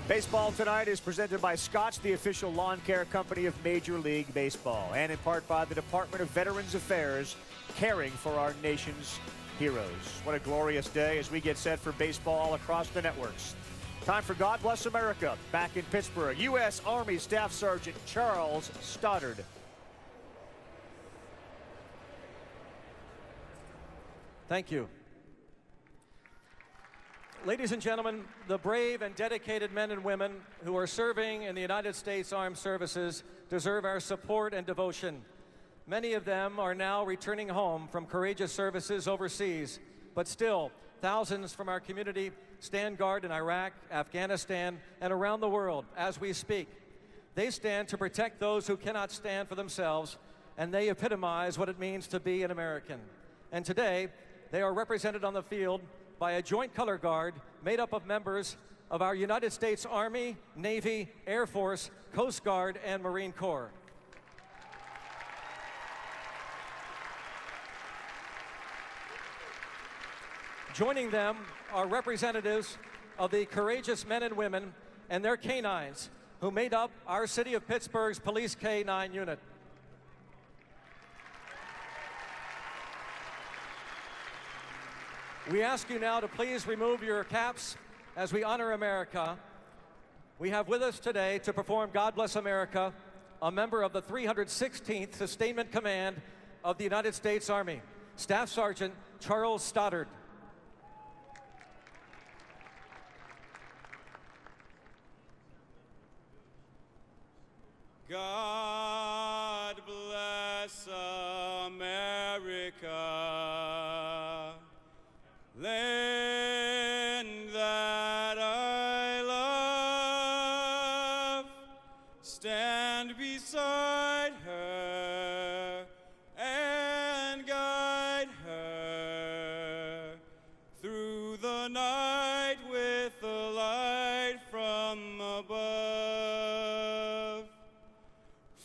Baseball tonight is presented by Scotch, the official lawn care company of Major League Baseball, and in part by the Department of Veterans Affairs, caring for our nation's heroes. What a glorious day as we get set for baseball all across the networks. Time for God Bless America. Back in Pittsburgh, U.S. Army Staff Sergeant Charles Stoddard. Thank you. Ladies and gentlemen, the brave and dedicated men and women who are serving in the United States Armed Services deserve our support and devotion. Many of them are now returning home from courageous services overseas, but still, thousands from our community stand guard in Iraq, Afghanistan, and around the world as we speak. They stand to protect those who cannot stand for themselves, and they epitomize what it means to be an American. And today, they are represented on the field by a joint color guard made up of members of our United States Army, Navy, Air Force, Coast Guard, and Marine Corps. Joining them are representatives of the courageous men and women and their canines who made up our city of Pittsburgh's Police K-9 unit. We ask you now to please remove your caps as we honor America. We have with us today to perform God Bless America a member of the 316th Sustainment Command of the United States Army, Staff Sergeant Charles Stoddard. God bless America, land that I love. Stand beside her and guide her through the night with the light from above.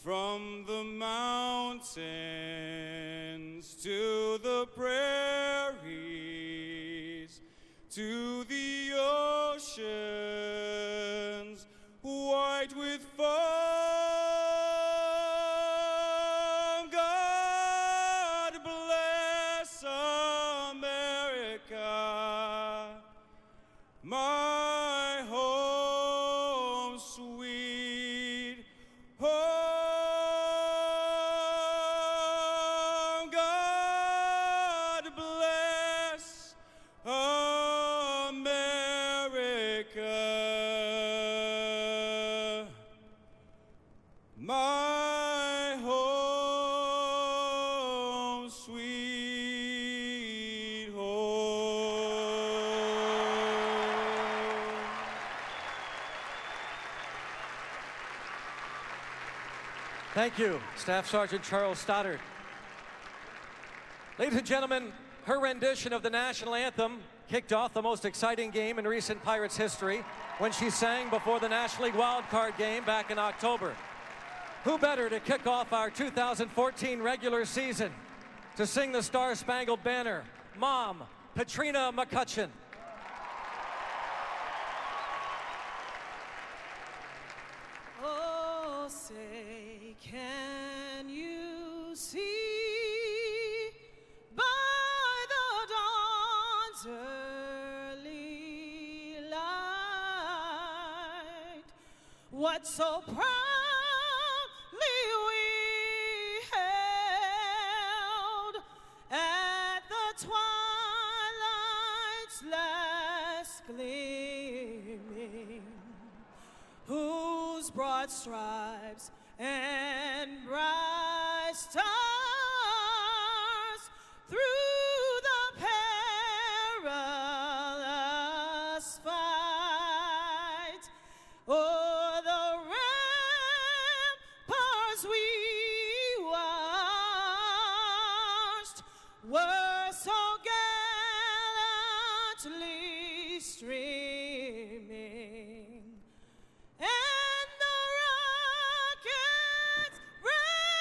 From the mountains to the prairies, to the oceans, white with foam. God bless America, my home sweet home. My home, sweet home. Thank you, Staff Sergeant Charles Stoddard. Ladies and gentlemen, her rendition of the national anthem kicked off the most exciting game in recent Pirates history when she sang before the National League wildcard game back in October. Who better to kick off our 2014 regular season to sing the Star-Spangled Banner? Mom, Patrina McCutcheon. Oh, say, can you see by the dawn's early light what so proudly we held at the twilight's last gleaming, whose broad stripes and bright stars through the perilous fight o'er the ramparts we watched were so gallantly streaming, and the rockets' red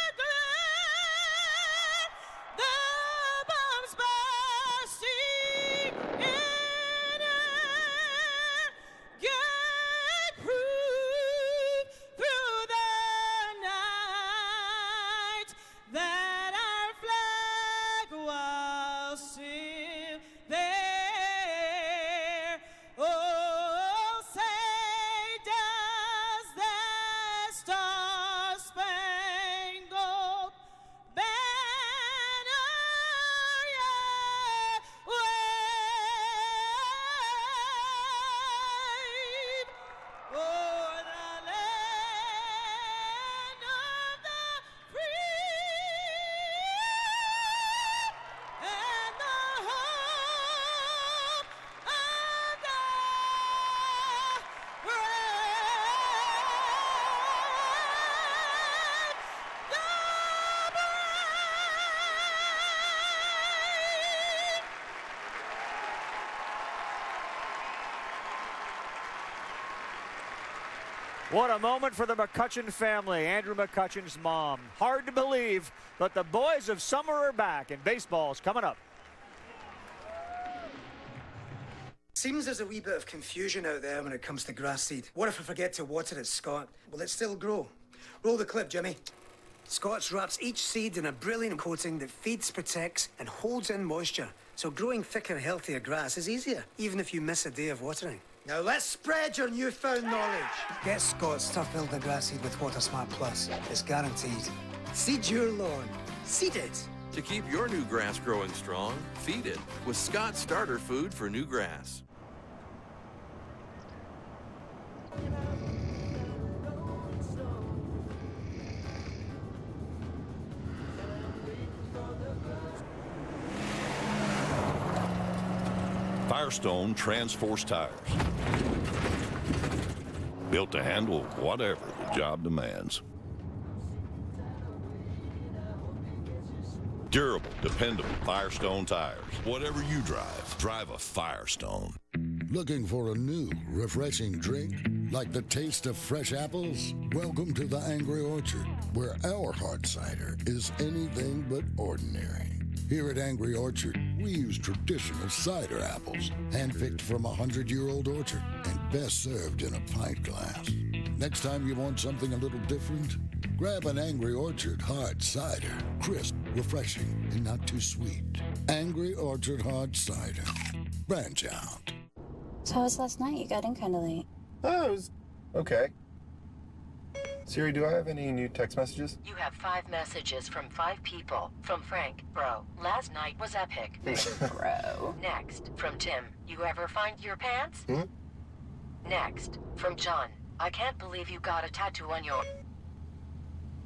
What a moment for the McCutcheon family. Andrew McCutcheon's mom. Hard to believe, but the boys of summer are back, and baseball's coming up. Seems there's a wee bit of confusion out there when it comes to grass seed. What if I forget to water it, Scott? Will it still grow? Roll the clip, Jimmy. Scott's wraps each seed in a brilliant coating that feeds, protects, and holds in moisture. So growing thicker, healthier grass is easier, even if you miss a day of watering. Now let's spread your newfound knowledge. Get Scott's Tough Builder Grass Seed with Water Smart Plus. It's guaranteed. Seed your lawn. Seed it. To keep your new grass growing strong, feed it with Scott's starter food for new grass. Firestone Transforce tires. Built to handle whatever the job demands. Durable, dependable Firestone tires. Whatever you drive, drive a Firestone. Looking for a new, refreshing drink? Like the taste of fresh apples? Welcome to the Angry Orchard, where our hard cider is anything but ordinary. Here at Angry Orchard, we use traditional cider apples, handpicked from a 100-year-old orchard, and best served in a pint glass. Next time you want something a little different, grab an Angry Orchard hard cider. Crisp, refreshing, and not too sweet. Angry Orchard hard cider. Branch out. So how was last night? You got in kind of late. Oh, it was okay. Siri, do I have any new text messages? You have 5 messages from 5 people. From Frank, bro. Last night was epic. Bro. Next, from Tim. You ever find your pants? Next, from John. I can't believe you got a tattoo on your...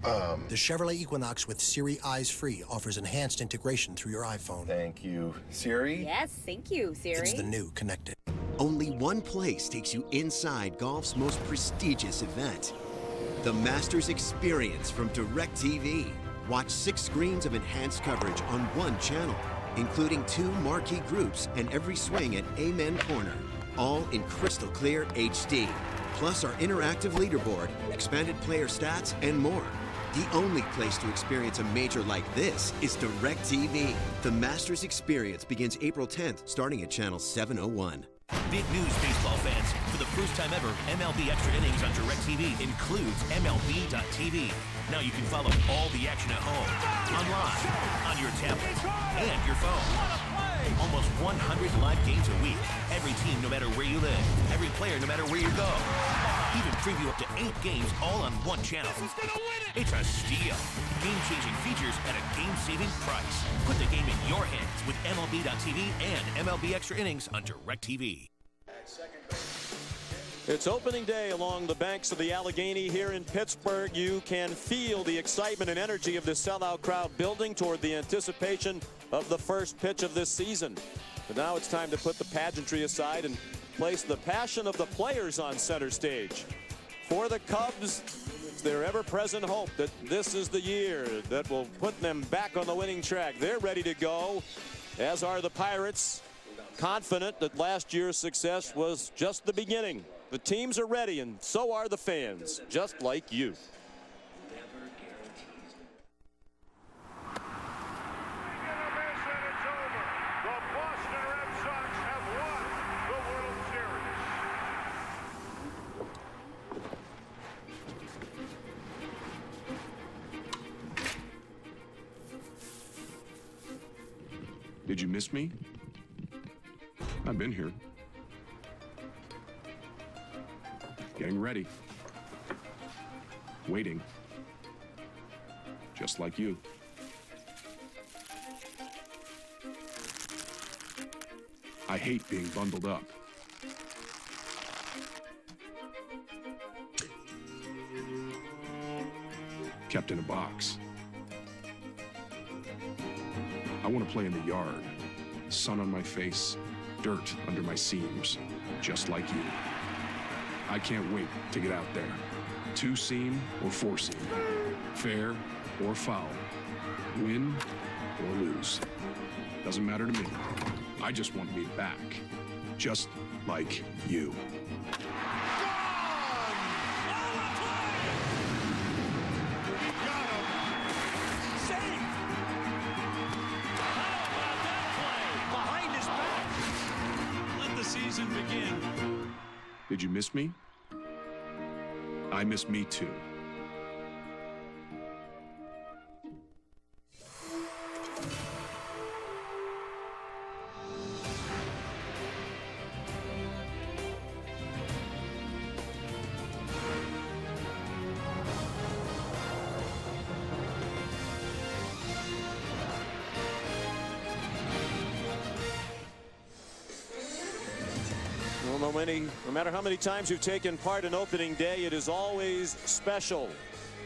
The Chevrolet Equinox with Siri Eyes Free offers enhanced integration through your iPhone. Thank you. Siri? Yes, thank you, Siri. It's the new Connected. Only one place takes you inside golf's most prestigious event. The Masters Experience from DirecTV. Watch 6 screens of enhanced coverage on one channel, including 2 marquee groups and every swing at Amen Corner, all in crystal clear HD. Plus our interactive leaderboard, expanded player stats, and more. The only place to experience a major like this is DirecTV. The Masters Experience begins April 10th, starting at channel 701. Big news, baseball fans. For the first time ever, MLB Extra Innings on DirecTV includes MLB.tv. Now you can follow all the action at home, online, on your tablet, and your phone. Almost 100 live games a week. Every team, no matter where you live. Every player, no matter where you go. Even preview up to 8 games all on one channel. It's a steal. Game-changing features at a game-saving price. Put the game in your hands with MLB.tv and MLB Extra Innings on DirecTV. It's opening day along the banks of the Allegheny here in Pittsburgh. You can feel the excitement and energy of the sellout crowd building toward the anticipation of the first pitch of this season. But now it's time to put the pageantry aside and place the passion of the players on center stage. For the Cubs, it's their ever-present hope that this is the year that will put them back on the winning track. They're ready to go, as are the Pirates, confident that last year's success was just the beginning. The teams are ready, and so are the fans, just like you. Did you miss me? I've been here. Getting ready. Waiting. Just like you. I hate being bundled up. Kept in a box. I want to play in the yard. Sun on my face, dirt under my seams, just like you. I can't wait to get out there. 2-seam or 4-seam. Fair or foul. Win or lose. Doesn't matter to me. I just want me back. Just like you. Gone! Did you miss me? I miss me too. No matter how many times you've taken part in opening day, it is always special.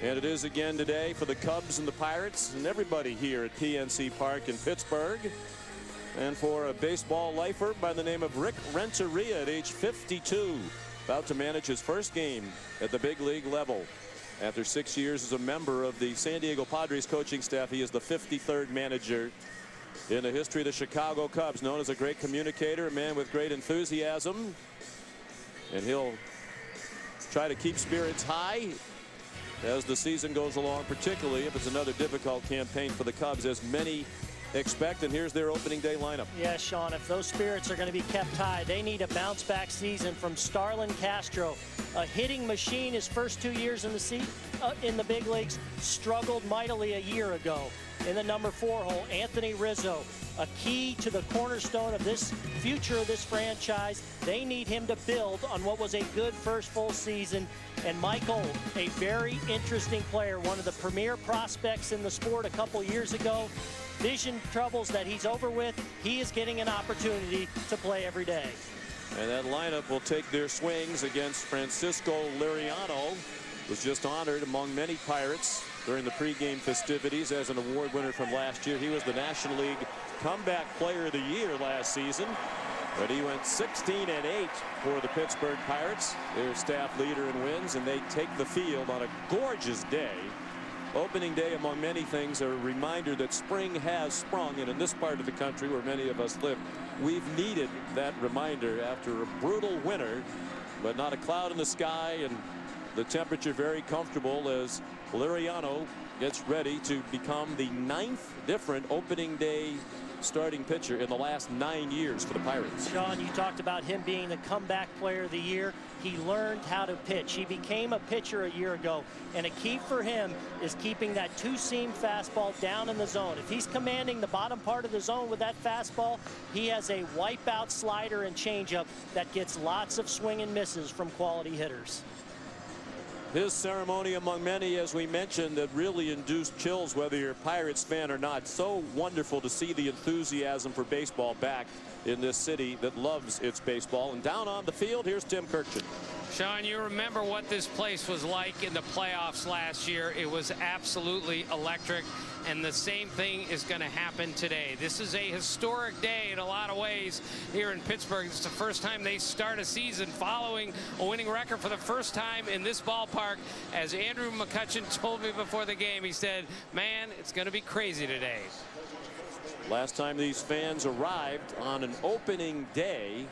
And it is again today for the Cubs and the Pirates and everybody here at PNC Park in Pittsburgh. And for a baseball lifer by the name of Rick Renteria at age 52, about to manage his first game at the big league level. After 6 years as a member of the San Diego Padres coaching staff, he is the 53rd manager in the history of the Chicago Cubs. Known as a great communicator, a man with great enthusiasm. And he'll try to keep spirits high as the season goes along, particularly if it's another difficult campaign for the Cubs, as many expect. And here's their opening day lineup. Yeah, Sean, if those spirits are going to be kept high, they need a bounce back season from Starlin Castro. A hitting machine his first 2 years in the big leagues, struggled mightily a year ago. In the number 4 hole, Anthony Rizzo, a key to the cornerstone of this future of this franchise. They need him to build on what was a good first full season. And Mike Old, a very interesting player, one of the premier prospects in the sport a couple years ago. Vision troubles that he's over with, he is getting an opportunity to play every day. And that lineup will take their swings against Francisco Liriano, was just honored among many Pirates during the pregame festivities as an award winner from last year. He was the National League Comeback Player of the Year last season, but he went 16-8 for the Pittsburgh Pirates, their staff leader in wins, and they take the field on a gorgeous day. Opening day, among many things, a reminder that spring has sprung, and in this part of the country where many of us live, we've needed that reminder after a brutal winter, but not a cloud in the sky, and the temperature very comfortable as Liriano gets ready to become the 9th different opening day starting pitcher in the last 9 years for the Pirates. Sean, you talked about him being the comeback player of the year. He learned how to pitch. He became a pitcher a year ago, and a key for him is keeping that two-seam fastball down in the zone. If he's commanding the bottom part of the zone with that fastball, he has a wipeout slider and changeup that gets lots of swing and misses from quality hitters. His ceremony among many, as we mentioned, that really induced chills, whether you're a Pirates fan or not. So wonderful to see the enthusiasm for baseball back in this city that loves its baseball. And down on the field, here's Tim Kurkjian. Sean, you remember what this place was like in the playoffs last year. It was absolutely electric, and the same thing is going to happen today. This is a historic day in a lot of ways here in Pittsburgh. It's the first time they start a season following a winning record for the first time in this ballpark. As Andrew McCutcheon told me before the game, he said, man, it's going to be crazy today. Last time these fans arrived on an opening day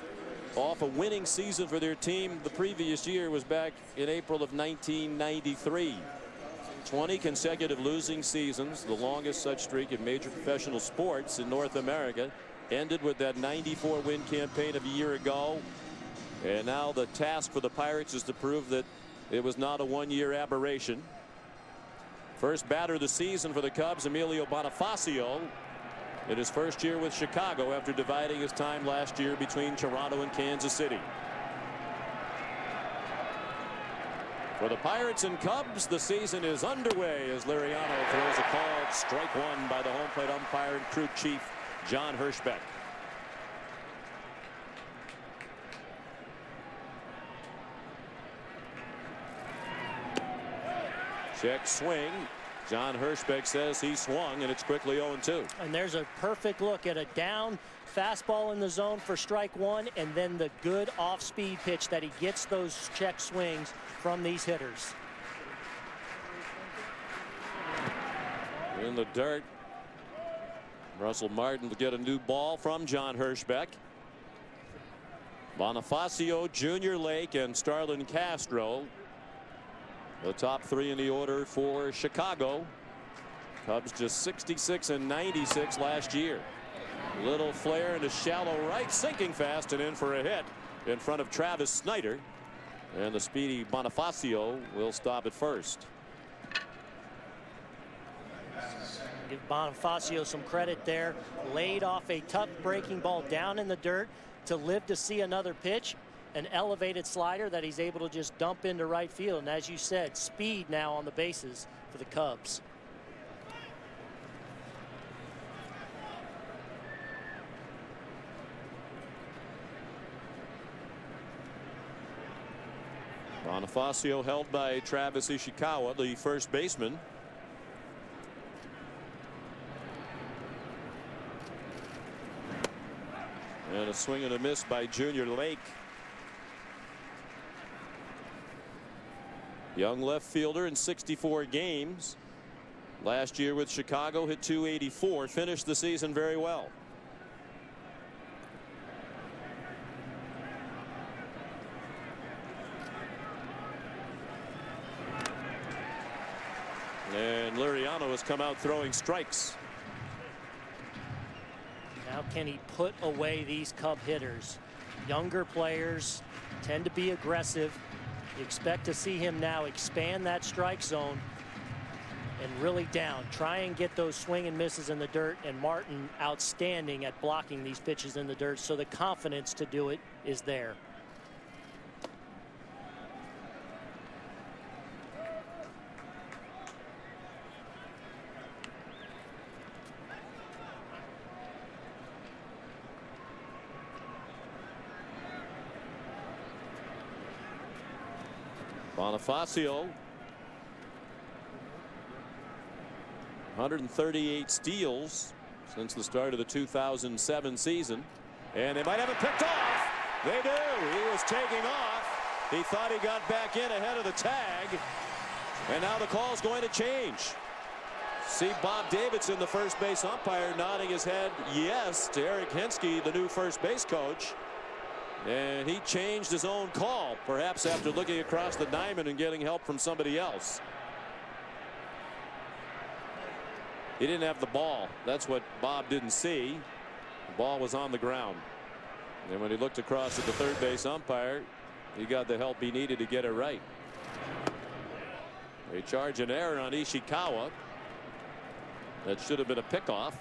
off a winning season for their team the previous year was back in April of 1993. 20 consecutive losing seasons, the longest such streak in major professional sports in North America, ended with that 94 win campaign of a year ago. And now the task for the Pirates is to prove that it was not a one-year aberration. First batter of the season for the Cubs, Emilio Bonifacio, in his first year with Chicago after dividing his time last year between Toronto and Kansas City. For the Pirates and Cubs, the season is underway as Liriano throws a called strike one by the home plate umpire and crew chief John Hirschbeck. Check swing. John Hirschbeck says he swung, and it's quickly 0-2. And there's a perfect look at a down fastball in the zone for strike one, and then the good off-speed pitch that he gets those check swings from these hitters. In the dirt, Russell Martin will get a new ball from John Hirschbeck. Bonifacio, Junior Lake, and Starlin Castro, the top three in the order for Chicago. Cubs just 66 and 96 last year. Little flare into shallow right, sinking fast and in for a hit in front of Travis Snyder. And the speedy Bonifacio will stop at first. Give Bonifacio some credit there. Laid off a tough breaking ball down in the dirt to live to see another pitch. An elevated slider that he's able to just dump into right field. And as you said, speed now on the bases for the Cubs. Bonifacio held by Travis Ishikawa, the first baseman. And a swing and a miss by Junior Lake. Young left fielder in 64 games. Last year with Chicago hit .284, finished the season very well. And Liriano has come out throwing strikes. Now can he put away these Cub hitters? Younger players tend to be aggressive. You expect to see him now expand that strike zone and really down. Try and get those swing and misses in the dirt. And Martin outstanding at blocking these pitches in the dirt. So the confidence to do it is there. Bonifacio, 138 steals since the start of the 2007 season. And they might have it picked off. They do. He was taking off. He thought he got back in ahead of the tag. And now the call's going to change. See Bob Davidson, the first base umpire, nodding his head yes to Eric Hensky, the new first base coach. And he changed his own call, perhaps after looking across the diamond and getting help from somebody else. He didn't have the ball. That's what Bob didn't see. The ball was on the ground. And when he looked across at the third base umpire, he got the help he needed to get it right. They charge an error on Ishikawa. That should have been a pickoff.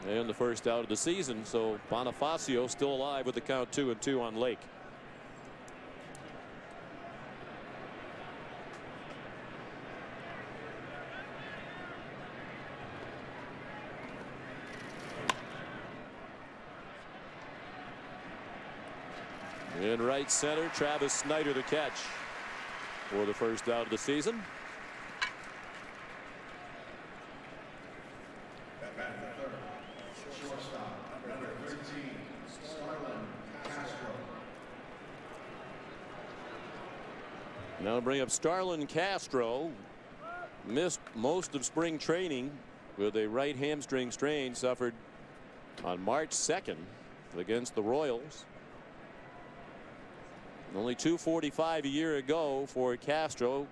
And the first out of the season. So Bonifacio still alive with the count 2-2 on Lake. In right center, Travis Snyder the catch for the first out of the season. Now bring up Starlin Castro. Missed most of spring training with a right hamstring strain suffered on March 2nd against the Royals. Only .245 a year ago for Castro.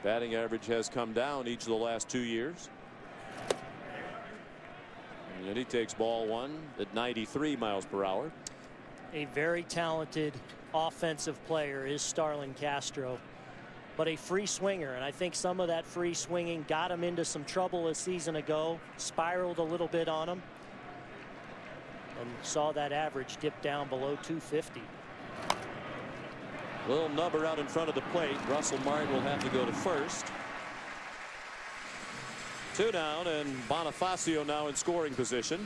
Batting average has come down each of the last 2 years. And he takes ball one at 93 miles per hour. A very talented offensive player is Starlin Castro, but a free swinger, and I think some of that free swinging got him into some trouble a season ago. Spiraled a little bit on him and saw that average dip down below 250. Little nubber out in front of the plate. Russell Martin will have to go to first. 2 down, and Bonifacio now in scoring position.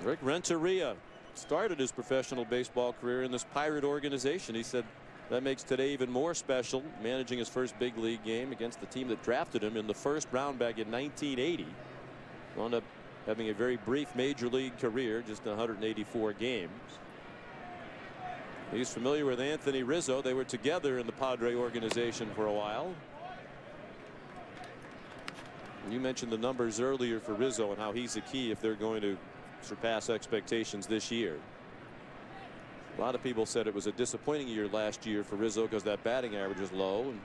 Rick Renteria started his professional baseball career in this Pirate organization. He said that makes today even more special, managing his first big league game against the team that drafted him in the first round back in 1980. Wound up having a very brief major league career, just 184 games. He's familiar with Anthony Rizzo. They were together in the Padre organization for a while. You mentioned the numbers earlier for Rizzo and how he's a key if they're going to surpass expectations this year. A lot of people said it was a disappointing year last year for Rizzo because that batting average was low. And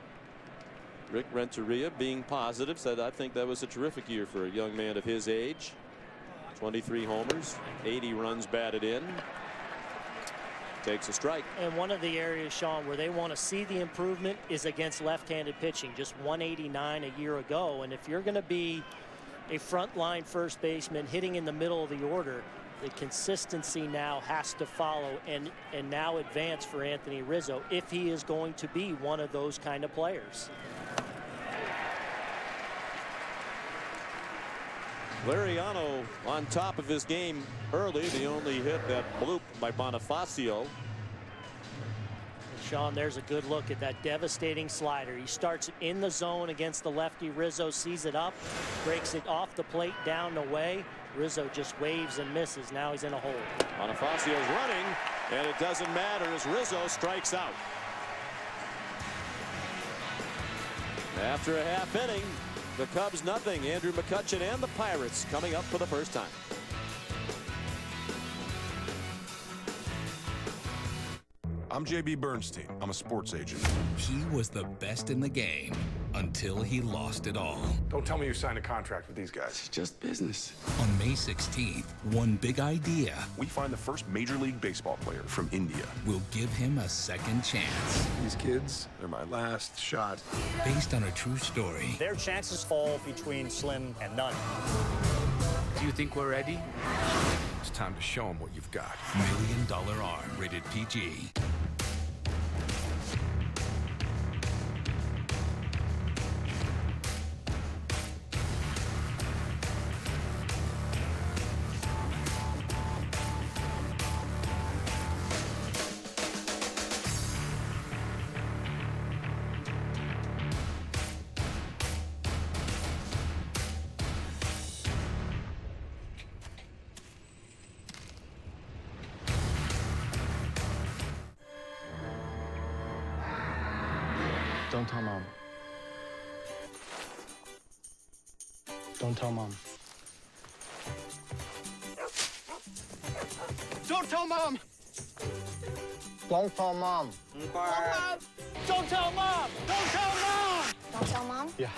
Rick Renteria, being positive, said, I think that was a terrific year for a young man of his age. 23 homers, 80 runs batted in. Takes a strike. And one of the areas, Sean, where they want to see the improvement is against left-handed pitching. Just 189 a year ago. And if you're going to be a frontline first baseman hitting in the middle of the order, the consistency now has to follow and now advance for Anthony Rizzo if he is going to be one of those kind of players. Lariano on top of his game early. The only hit that bloop by Bonifacio. Sean, there's a good look at that devastating slider. He starts in the zone against the lefty. Rizzo sees it up, breaks it off the plate, down and away. Rizzo just waves and misses. Now he's in a hole. Bonifacio's running, and it doesn't matter as Rizzo strikes out. After a half inning, the Cubs nothing. Andrew McCutchen and the Pirates coming up for the first time. I'm JB Bernstein. I'm a sports agent. He was the best in the game until he lost it all. Don't tell me you signed a contract with these guys. It's just business. On May 16th, one big idea. We find the first Major League Baseball player from India. Will give him a second chance. These kids, they're my last shot. Based on a true story. Their chances fall between slim and none. Do you think we're ready? It's time to show them what you've got. $1 Million Arm, rated PG. Don't tell Mom. Don't tell Mom. Don't tell Mom! Don't tell Mom. Don't tell Mom! Don't tell Mom! Don't tell Mom? Yeah.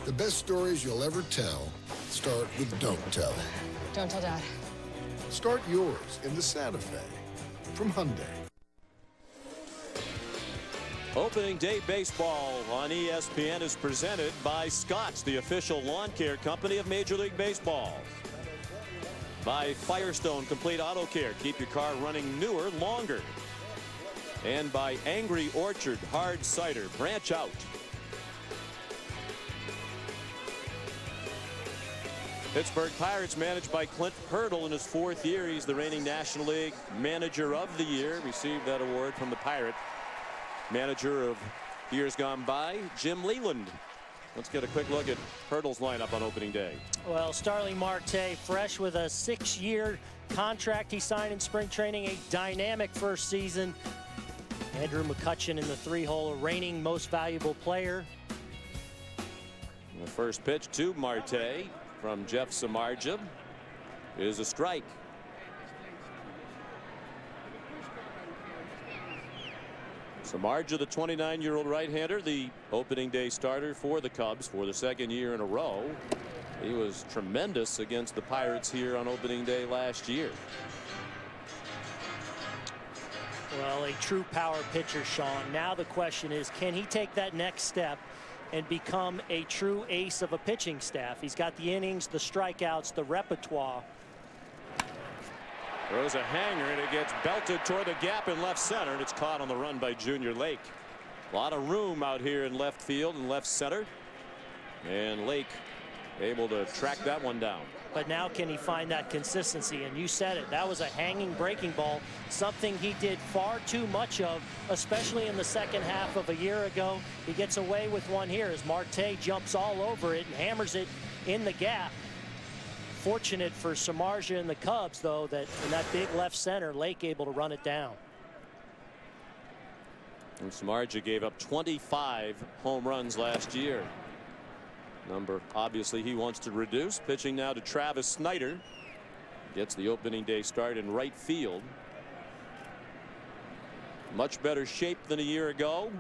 The best stories you'll ever tell start with Don't Tell. Don't tell Dad. Start yours in the Santa Fe from Hyundai. Opening day baseball on ESPN is presented by Scotts, the official lawn care company of Major League Baseball. By Firestone Complete Auto Care. Keep your car running newer, longer. And by Angry Orchard Hard Cider. Branch out. Pittsburgh Pirates managed by Clint Hurdle in his 4th year. He's the reigning National League Manager of the Year. Received that award from the Pirate. Manager of years gone by, Jim Leland. Let's get a quick look at Hurdle's lineup on opening day. Well, Starling Marte, fresh with a 6-year contract he signed in spring training, a dynamic first season. Andrew McCutchen in the 3-hole, reigning most valuable player. The first pitch to Marte from Jeff Samardzija is a strike. Samardzija, the 29-year-old right-hander, the opening day starter for the Cubs for the 2nd year in a row. He was tremendous against the Pirates here on opening day last year. Well, a true power pitcher, Sean. Now the question is, can he take that next step and become a true ace of a pitching staff? He's got the innings, the strikeouts, the repertoire. Throws a hanger, and it gets belted toward the gap in left center, and it's caught on the run by Junior Lake. A lot of room out here in left field and left center. And Lake able to track that one down. But now can he find that consistency? And you said it, that was a hanging breaking ball, something he did far too much of, especially in the second half of a year ago. He gets away with one here as Marte jumps all over it and hammers it in the gap. Fortunate for Samardzija and the Cubs, though, that in that big left center, Lake able to run it down. And Samardzija gave up 25 home runs last year. Number obviously he wants to reduce. Pitching now to Travis Snyder. Gets the opening day start in right field. much better shape than a year ago.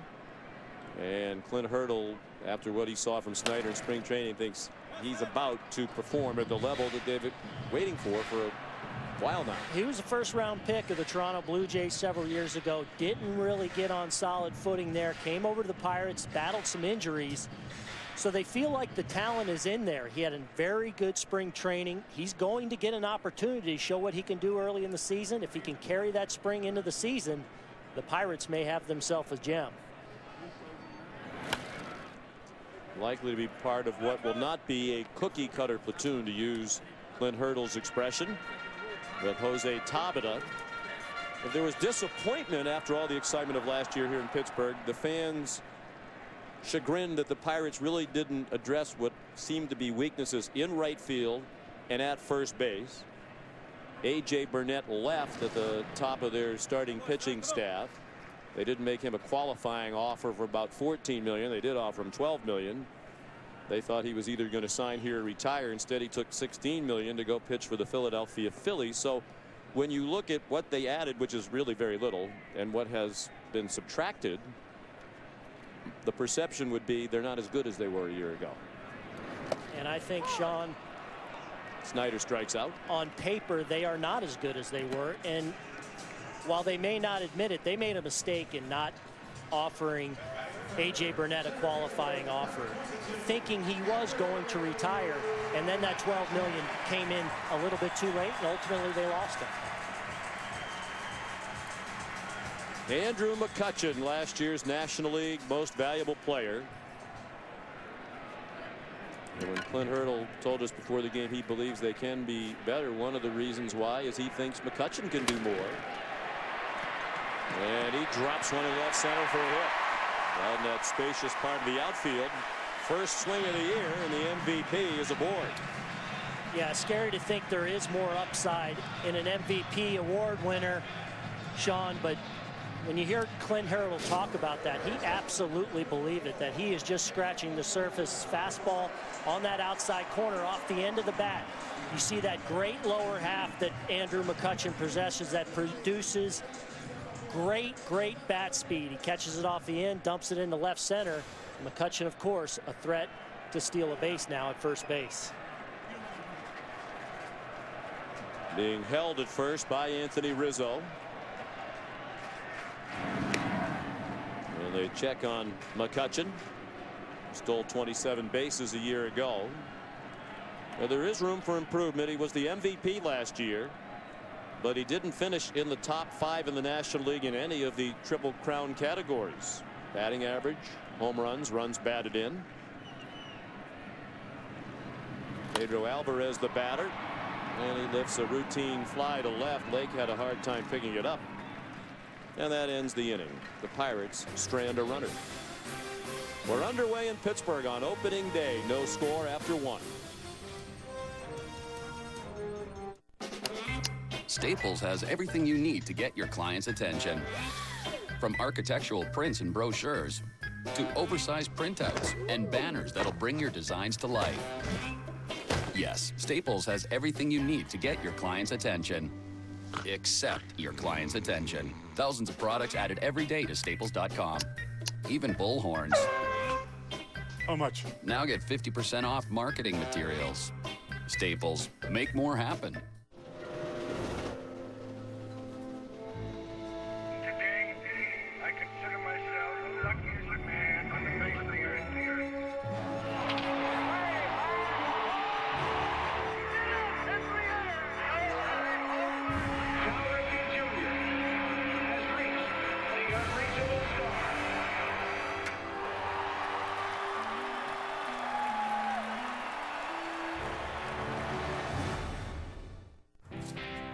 And Clint Hurdle, after what he saw from Snyder in spring training, thinks he's about to perform at the level that they've been waiting for a while now. He was a first-round pick of the Toronto Blue Jays several years ago. Didn't really get on solid footing there. Came over to the Pirates, battled some injuries. So they feel like the talent is in there. He had a very good spring training. He's going to get an opportunity to show what he can do early in the season. If he can carry that spring into the season, the Pirates may have themselves a gem. Likely to be part of what will not be a cookie cutter platoon, to use Clint Hurdle's expression, with Jose Tabata. If there was disappointment after all the excitement of last year here in Pittsburgh, the fans chagrined that the Pirates really didn't address what seemed to be weaknesses in right field and at first base. A.J. Burnett left at the top of their starting pitching staff. They didn't make him a qualifying offer for about $14 million. They did offer him $12 million. They thought he was either going to sign here or retire. Instead, he took $16 million to go pitch for the Philadelphia Phillies. So when you look at what they added, which is really very little, and what has been subtracted, the perception would be they're not as good as they were a year ago. And I think, Sean, Snyder strikes out. On paper, they are not as good as they were. And while they may not admit it, they made a mistake in not offering A.J. Burnett a qualifying offer, thinking he was going to retire. And then that $12 million came in a little bit too late, and ultimately they lost him. Andrew McCutchen, last year's National League Most Valuable Player. And when Clint Hurdle told us before the game he believes they can be better, one of the reasons why is he thinks McCutchen can do more. And he drops one in left center for a hit. Out in that spacious part of the outfield. First swing of the year, and the MVP is aboard. Yeah, scary to think there is more upside in an MVP award winner, Sean, but when you hear Clint Hurdle talk about that, he absolutely believes it, that he is just scratching the surface. Fastball on that outside corner off the end of the bat. You see that great lower half that Andrew McCutchen possesses that produces great bat speed. He catches it off the end, dumps it into left center. McCutchen, of course, a threat to steal a base now at first base. Being held at first by Anthony Rizzo. And they check on McCutchen. Stole 27 bases a year ago. Now, there is room for improvement. He was the MVP last year, but he didn't finish in the top 5 in the National League in any of the Triple Crown categories. Batting average, home runs, runs batted in. Pedro Alvarez, the batter, and he lifts a routine fly to left. Lake had a hard time picking it up. And that ends the inning. The Pirates strand a runner. We're underway in Pittsburgh on opening day. No score after 1. Staples has everything you need to get your client's attention. From architectural prints and brochures to oversized printouts and banners that'll bring your designs to life. Yes, Staples has everything you need to get your client's attention. Except your client's attention. Thousands of products added every day to Staples.com. Even bullhorns. How much? Now get 50% off marketing materials. Staples, make more happen. Today, I consider myself the luckiest man on the face of the earth.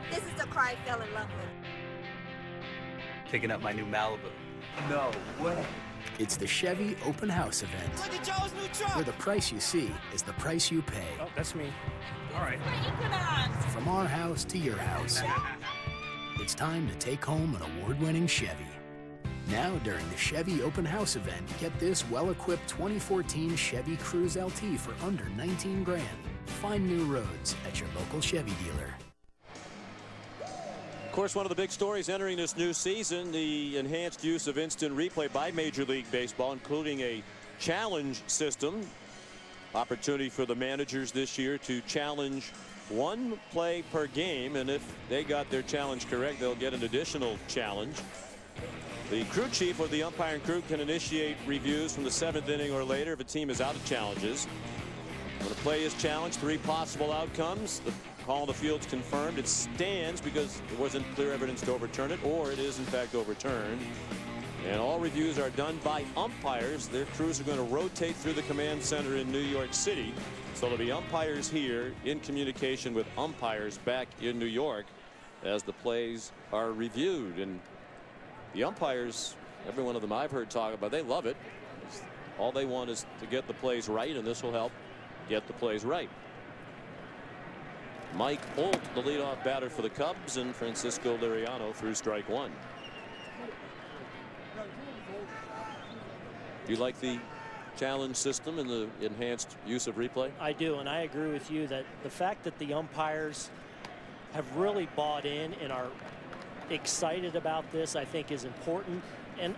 This is the car I fell in love with. Picking up my new Malibu. No way. It's the Chevy Open House event. Look at Joe's new truck. Where the price you see is the price you pay. Oh, that's me. All right. From our house to your house. It's time to take home an award-winning Chevy. Now, during the Chevy Open House event, get this well-equipped 2014 Chevy Cruze LT for under $19 grand. Find new roads at your local Chevy dealer. course, one of the big stories entering this new season, the enhanced use of instant replay by Major League Baseball, including a challenge system. Opportunity for the managers this year to challenge one play per game, and if they got their challenge correct, they'll get an additional challenge. The crew chief of the umpiring crew can initiate reviews from the 7th inning or later if a team is out of challenges. When a play is challenged, 3 possible outcomes. The call on the field's confirmed. It stands because there wasn't clear evidence to overturn it, or it is in fact overturned. And all reviews are done by umpires. Their crews are going to rotate through the command center in New York City. So there'll be umpires here in communication with umpires back in New York as the plays are reviewed. And the umpires, every one of them I've heard talk about, they love it. All they want is to get the plays right, and this will help get the plays right. Mike Holt, the leadoff batter for the Cubs, and Francisco Liriano through strike 1. Do you like the challenge system and the enhanced use of replay? I do, and I agree with you that the fact that the umpires have really bought in and are excited about this, I think, is important. And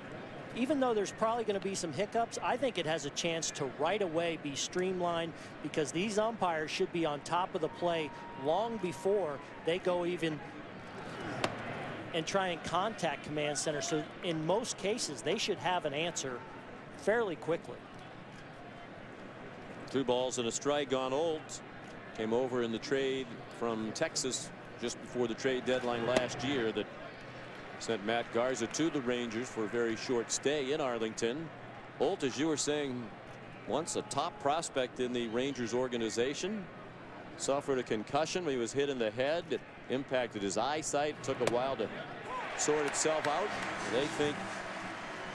even though there's probably going to be some hiccups, I think it has a chance to right away be streamlined, because these umpires should be on top of the play long before they go even and try and contact command center. So in most cases, they should have an answer fairly quickly. 2 balls and a strike on Holt. Came over in the trade from Texas just before the trade deadline last year that sent Matt Garza to the Rangers for a very short stay in Arlington. Holt, as you were saying, once a top prospect in the Rangers organization, suffered a concussion when he was hit in the head. It impacted his eyesight. It took a while to sort itself out. They think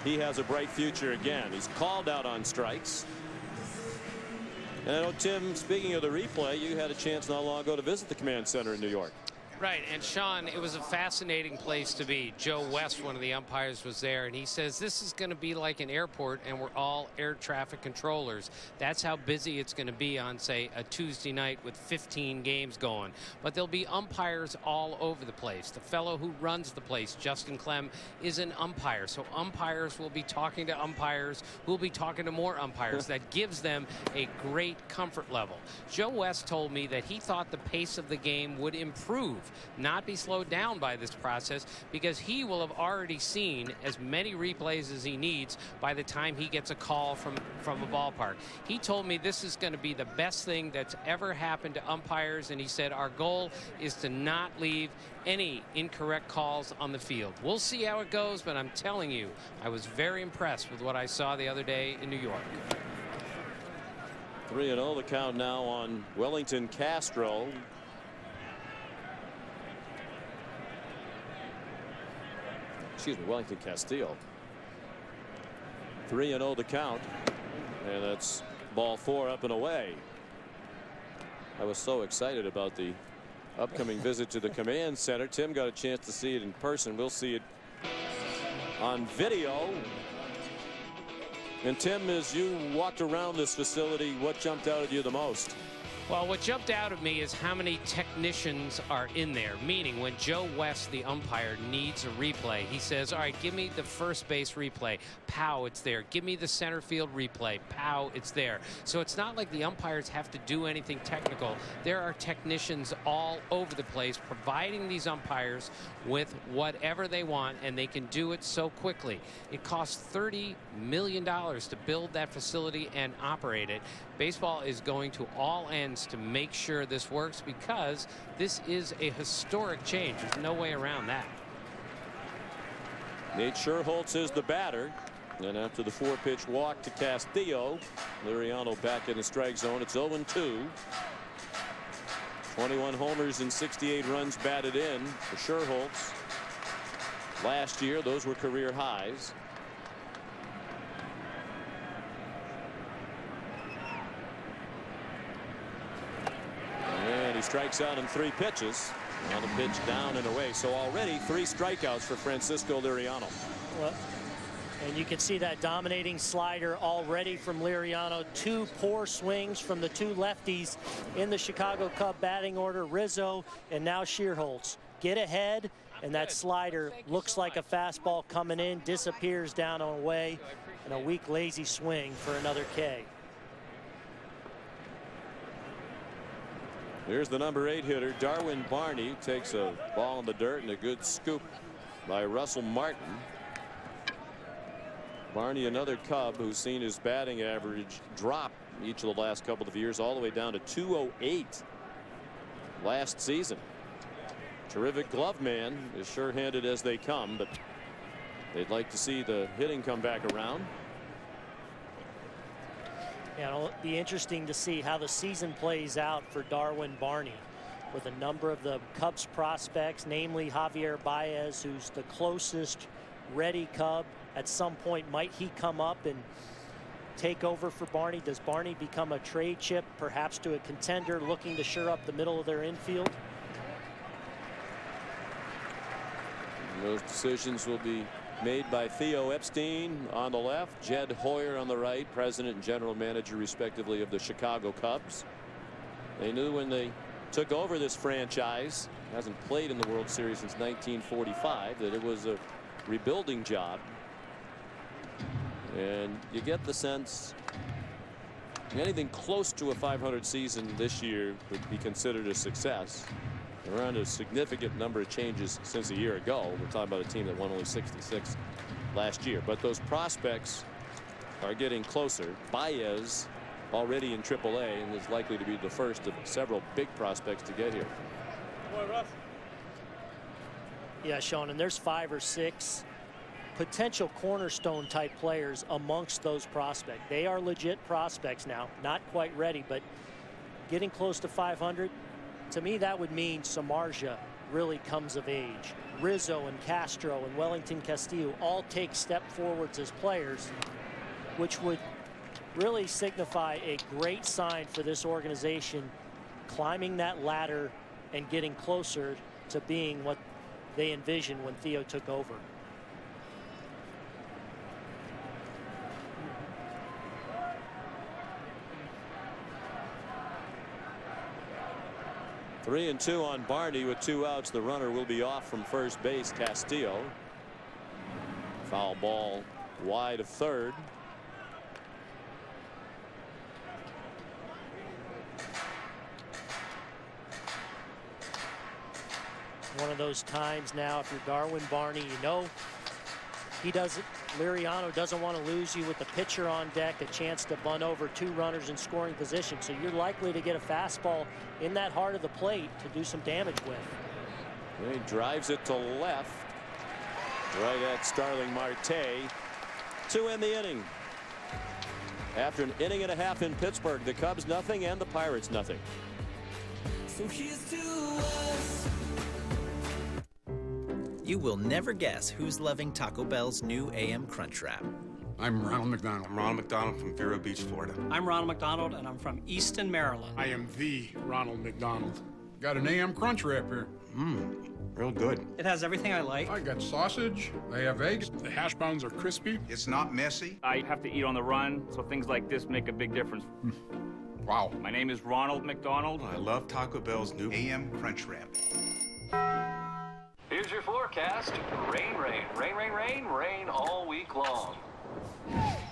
he has a bright future again. He's called out on strikes. And I know, Tim, speaking of the replay, you had a chance not long ago to visit the command center in New York. Right, and Sean, it was a fascinating place to be. Joe West, one of the umpires, was there, and he says this is going to be like an airport, and we're all air traffic controllers. That's how busy it's going to be on, say, a Tuesday night with 15 games going. But there'll be umpires all over the place. The fellow who runs the place, Justin Clem, is an umpire. So umpires will be talking to umpires who will be talking to more umpires. That gives them a great comfort level. Joe West told me that he thought the pace of the game would improve, not be slowed down by this process, because he will have already seen as many replays as he needs by the time he gets a call from a ballpark. He told me this is going to be the best thing that's ever happened to umpires, and he said our goal is to not leave any incorrect calls on the field. We'll see how it goes, but I'm telling you, I was very impressed with what I saw the other day in New York. 3-0 the count now on Wellington Castro. Excuse me, Wellington Castillo. 3-0 the count, and that's ball 4 up and away. I was so excited about the upcoming visit to the command center. Tim got a chance to see it in person. We'll see it on video. And Tim, as you walked around this facility, what jumped out at you the most? Well, what jumped out at me is how many technicians are in there, meaning when Joe West, the umpire, needs a replay, he says, all right, give me the first base replay. Pow, it's there. Give me the center field replay. Pow, it's there. So it's not like the umpires have to do anything technical. There are technicians all over the place providing these umpires with whatever they want, and they can do it so quickly. It costs $30 million to build that facility and operate it. Baseball is going to all ends to make sure this works, because this is a historic change. There's no way around that. Nate Scherholtz is the batter, and after the 4-pitch walk to Castillo, Liriano back in the strike zone. It's 0-2. 21 homers and 68 runs batted in for Scherholtz. Last year, those were career highs. And he strikes out in 3 pitches. On a pitch down and away. So already 3 strikeouts for Francisco Liriano. Well, and you can see that dominating slider already from Liriano. 2 poor swings from the 2 lefties in the Chicago Cub batting order, Rizzo and now Scherholtz. Get ahead And that slider looks like a fastball coming in, disappears down and away, and a weak, lazy swing for another K. Here's the number 8 hitter, Darwin Barney, takes a ball in the dirt and a good scoop by Russell Martin. Barney, another Cub who's seen his batting average drop each of the last couple of years, all the way down to 208 last season. Terrific glove man, as sure-handed as they come, but they'd like to see the hitting come back around. Yeah, it'll be interesting to see how the season plays out for Darwin Barney, with a number of the Cubs prospects, namely Javier Baez, who's the closest ready Cub. At some point, might he come up and take over for Barney? Does Barney become a trade chip, perhaps to a contender looking to shore up the middle of their infield? And those decisions will be made by Theo Epstein on the left, Jed Hoyer on the right, president and general manager respectively of the Chicago Cubs. They knew when they took over this franchise, hasn't played in the World Series since 1945, that it was a rebuilding job. And you get the sense anything close to a 500 season this year would be considered a success. Around a significant number of changes since a year ago. We're talking about a team that won only 66 last year, but those prospects are getting closer. Baez already in AAA and is likely to be the first of several big prospects to get here. Yeah, Sean, and there's 5 or 6 potential cornerstone type players amongst those prospects. They are legit prospects now, not quite ready, but getting close to 500. To me, that would mean Samardzija really comes of age. Rizzo and Castro and Wellington Castillo all take step forwards as players, which would really signify a great sign for this organization, climbing that ladder and getting closer to being what they envisioned when Theo took over. Three and 2 on Barney with 2 outs. The runner will be off from first base. Castillo. Foul ball wide of third. One of those times now, if you're Darwin Barney, you know he doesn't. Liriano doesn't want to lose you with the pitcher on deck, a chance to bunt over 2 runners in scoring position. So you're likely to get a fastball in that heart of the plate to do some damage with. He drives it to left, right at Starling Marte to end the inning. After an inning and a half in Pittsburgh, the Cubs nothing and the Pirates nothing. So here's to us. You will never guess who's loving Taco Bell's new AM Crunch Wrap. I'm Ronald McDonald. I'm Ronald McDonald from Vero Beach, Florida. I'm Ronald McDonald, and I'm from Easton, Maryland. I am the Ronald McDonald. Got an AM Crunch Wrap here. Real good. It has everything I like. I got sausage. I have eggs. The hash browns are crispy. It's not messy. I have to eat on the run, so things like this make a big difference. Wow. My name is Ronald McDonald. I love Taco Bell's new AM Crunch Wrap. Here's your forecast. Rain, rain, rain, rain, rain, rain all week long.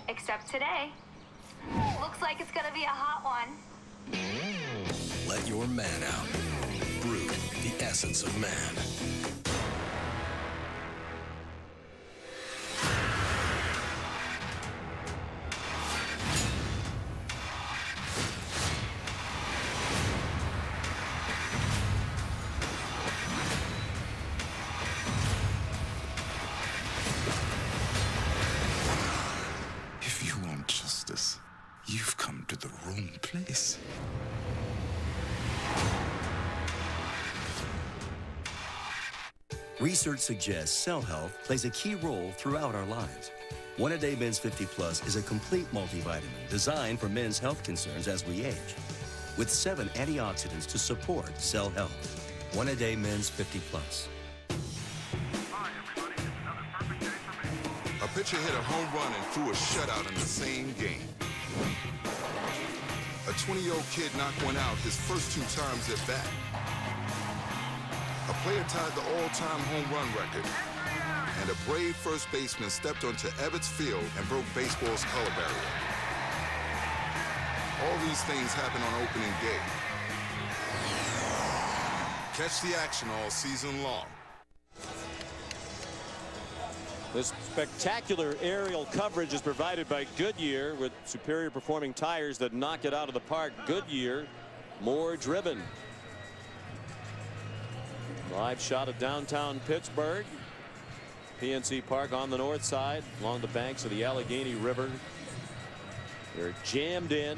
Except today. Looks like it's gonna be a hot one. Let your man out. Brute, the essence of man. You've come to the wrong place. Research suggests cell health plays a key role throughout our lives. One A Day Men's 50 Plus is a complete multivitamin designed for men's health concerns as we age, with 7 antioxidants to support cell health. One A Day Men's 50 Plus. A pitcher hit a home run and threw a shutout in the same game. A 20-year-old kid knocked one out his first 2 times at bat. A player tied the all-time home run record. And a brave first baseman stepped onto Ebbets Field and broke baseball's color barrier. All these things happen on opening day. Catch the action all season long. This spectacular aerial coverage is provided by Goodyear with superior performing tires that knock it out of the park. Goodyear, more driven. Live shot of downtown Pittsburgh. PNC Park on the north side along the banks of the Allegheny River. They're jammed in.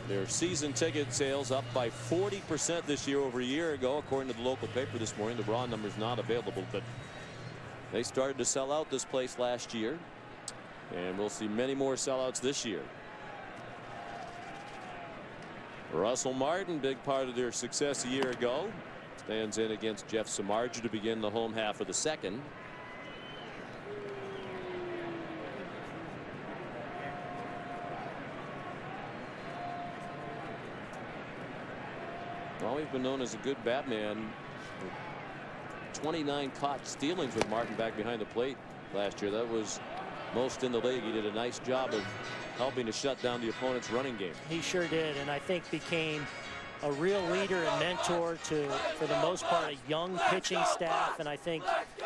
Their season ticket sales up by 40% this year over a year ago, according to the local paper this morning. The raw number's not available, but they started to sell out this place last year, and we'll see many more sellouts this year. Russell Martin, big part of their success a year ago, stands in against Jeff Samardzija to begin the home half of the second. Always been known as a good Batman. 29 caught stealings with Martin back behind the plate last year. That was most in the league. He did a nice job of helping to shut down the opponent's running game. He sure did, and I think became a real leader and mentor to, for the most part, a young pitching staff, and I think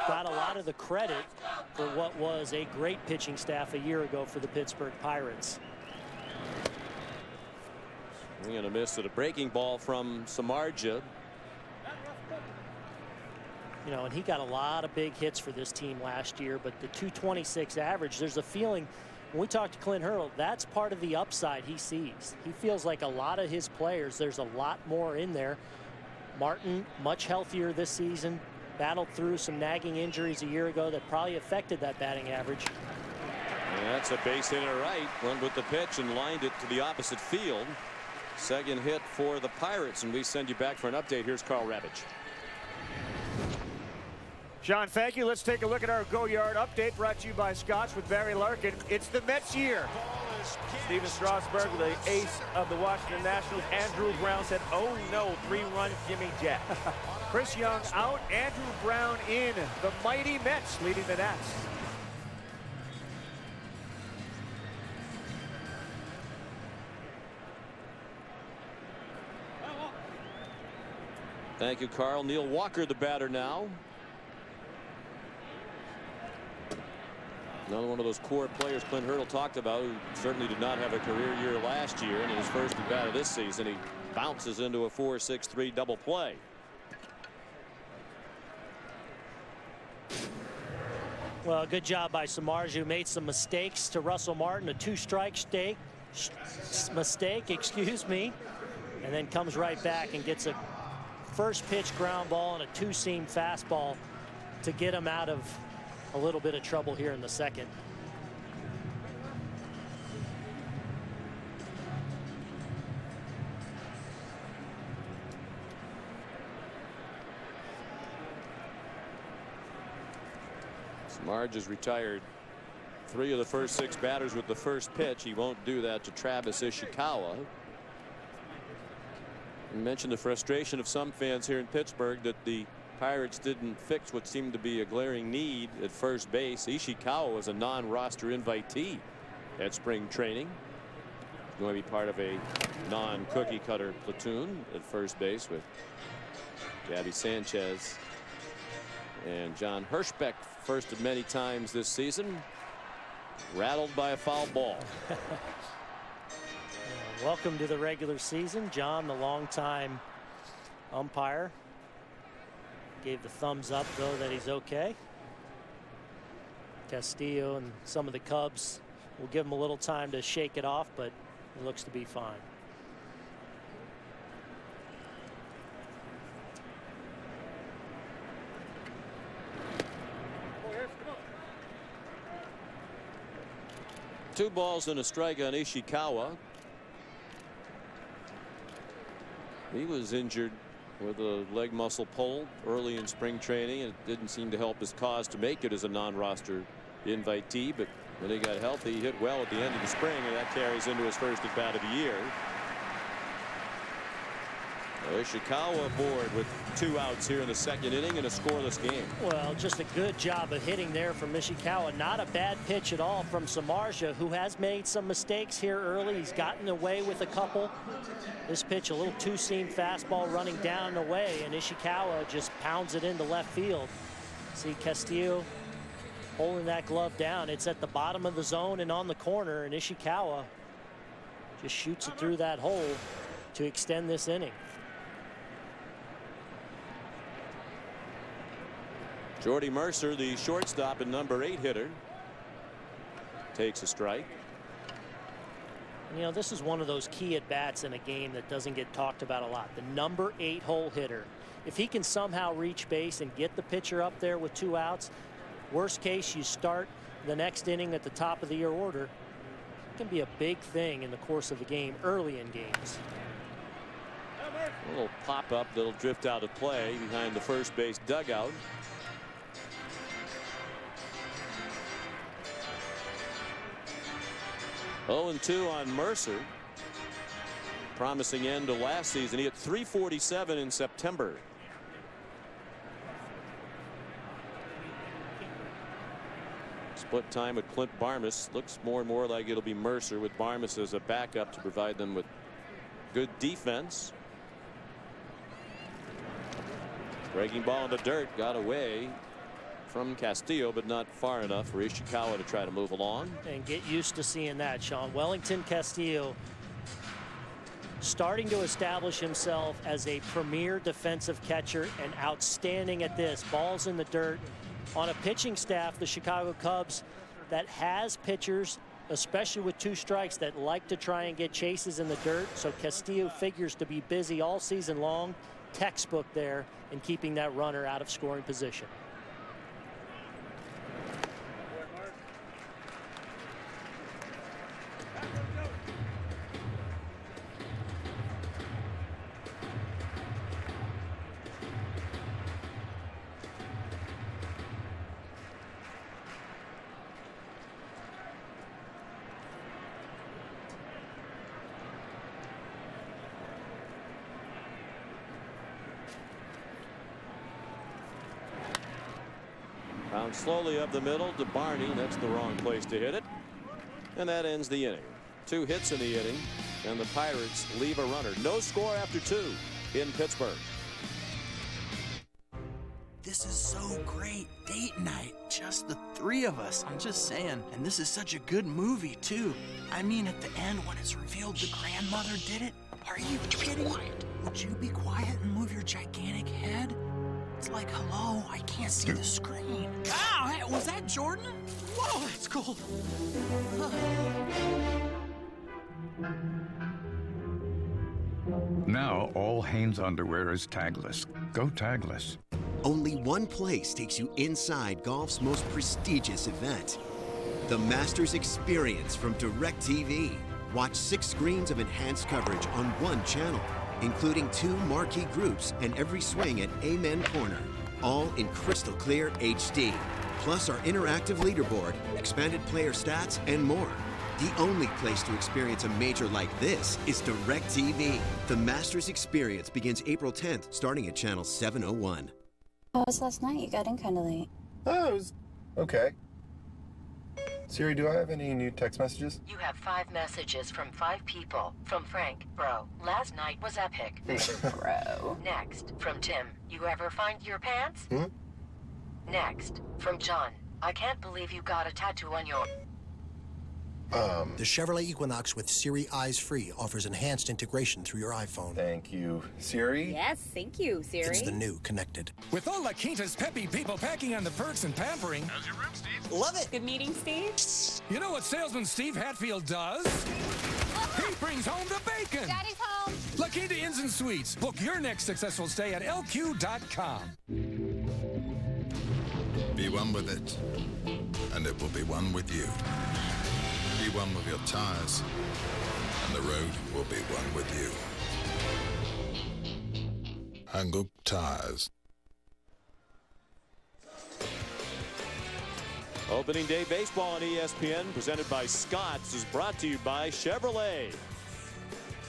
got a lot of the credit for what was a great pitching staff a year ago for the Pittsburgh Pirates. We're going to miss at a breaking ball from Samardzija. You know, and he got a lot of big hits for this team last year, but the 226 average, there's a feeling when we talk to Clint Hurdle, that's part of the upside he sees. He feels like a lot of his players, there's a lot more in there. Martin, much healthier this season, battled through some nagging injuries a year ago that probably affected that batting average. And that's a base hit and a right. Run with the pitch and lined it to the opposite field. Second hit for the Pirates, and we send you back for an update. Here's Carl Ravitch. Sean, thank you. Let's take a look at our Go Yard update brought to you by Scotch with Barry Larkin. It's the Mets year. Steven Strasburg, the ace of the Washington Nationals. Andrew Brown said, oh no, 3-run Jimmy Jack. Chris Young out, Andrew Brown in. The mighty Mets leading the Nats. Thank you, Carl. Neil Walker, the batter now. Another one of those core players Clint Hurdle talked about, who certainly did not have a career year last year, and in his first at bat of this season, he bounces into a 4-6-3 double play. Well, good job by Samardzija, who made some mistakes to Russell Martin, a two-strike mistake, excuse me, and then comes right back and gets a first pitch ground ball and a two-seam fastball to get him out of a little bit of trouble here in the second. Samardzija's retired 3 of the first 6 batters with the first pitch. He won't do that to Travis Ishikawa. You mentioned the frustration of some fans here in Pittsburgh that the Pirates didn't fix what seemed to be a glaring need at first base. Ishikawa was a non-roster invitee at spring training. He's going to be part of a non-cookie cutter platoon at first base with Gabby Sanchez and John Hirschbeck, first of many times this season, rattled by a foul ball. Welcome to the regular season. John, the longtime umpire, gave the thumbs up, though, that he's okay. Castillo and some of the Cubs will give him a little time to shake it off, but it looks to be fine. Two balls and a strike on Ishikawa. He was injured with a leg muscle pull early in spring training, and it didn't seem to help his cause to make it as a non-roster invitee, but when he got healthy, he hit well at the end of the spring, and that carries into his first at bat of the year. Ishikawa aboard with 2 outs here in the 2nd inning in a scoreless game. Well, just a good job of hitting there from Ishikawa. Not a bad pitch at all from Samardzija, who has made some mistakes here early. He's gotten away with a couple. This pitch, a little two-seam fastball running down and away, and Ishikawa just pounds it into left field. See Castillo holding that glove down. It's at the bottom of the zone and on the corner, and Ishikawa just shoots it through that hole to extend this inning. Jordy Mercer, the shortstop and number 8 hitter, takes a strike. And, you know, this is one of those key at-bats in a game that doesn't get talked about a lot. The number 8 hole hitter. If he can somehow reach base and get the pitcher up there with 2 outs, worst case, you start the next inning at the top of the order. It can be a big thing in the course of a game, early in games. A little pop-up that'll drift out of play behind the first base dugout. Oh, 2 on Mercer. Promising end to last season. He hit .347 in September. Split time with Clint Barmas. Looks more and more like it'll be Mercer with Barmas as a backup to provide them with good defense. Breaking ball in the dirt, got away from Castillo, but not far enough for Ishikawa to try to move along. And get used to seeing that, Sean. Wellington Castillo starting to establish himself as a premier defensive catcher and outstanding at this. Balls in the dirt. On a pitching staff, the Chicago Cubs, that has pitchers, especially with 2 strikes, that like to try and get chases in the dirt. So Castillo figures to be busy all season long. Textbook there in keeping that runner out of scoring position. Bounce slowly up the middle to Barney. That's the wrong place to hit it. And that ends the inning. 2 hits in the inning, and the Pirates leave a runner. No score after 2 in Pittsburgh. This is so great. Date night. Just the 3 of us. I'm just saying. And this is such a good movie, too. I mean, at the end, when it's revealed the grandmother did it. Are you kidding? Would you be quiet and move your gigantic head? It's like, hello, I can't see the screen. Wow, hey, was that Jordan? Whoa, that's cool. Now all Hanes underwear is tagless. Go tagless. Only one place takes you inside golf's most prestigious event. The Masters Experience from DirecTV. Watch 6 screens of enhanced coverage on 1 channel, including 2 marquee groups and every swing at Amen Corner, all in crystal clear HD. Plus our interactive leaderboard, expanded player stats, and more. The only place to experience a major like this is DirecTV. The Masters Experience begins April 10th, starting at channel 701. How was last night? You got in kind of late. Oh, it was okay. Siri, do I have any new text messages? You have 5 messages from 5 people. From Frank, bro. Last night was epic. Bro. Next, from Tim. You ever find your pants? Next, from John. I can't believe you got a tattoo on your... The Chevrolet Equinox with Siri Eyes Free offers enhanced integration through your iPhone. Thank you, Siri. Yes, thank you, Siri. It's the new Connected. With all La Quinta's peppy people packing on the perks and pampering. How's your room, Steve? Love it. Good meeting, Steve. You know what salesman Steve Hatfield does? He brings home the bacon. Daddy's home. La Quinta Inns and Suites. Book your next successful stay at LQ.com. Be one with it, and it will be one with you. Be one with your tires, and the road will be one with you. Hang up tires. Opening day baseball on ESPN, presented by Scott's, is brought to you by Chevrolet.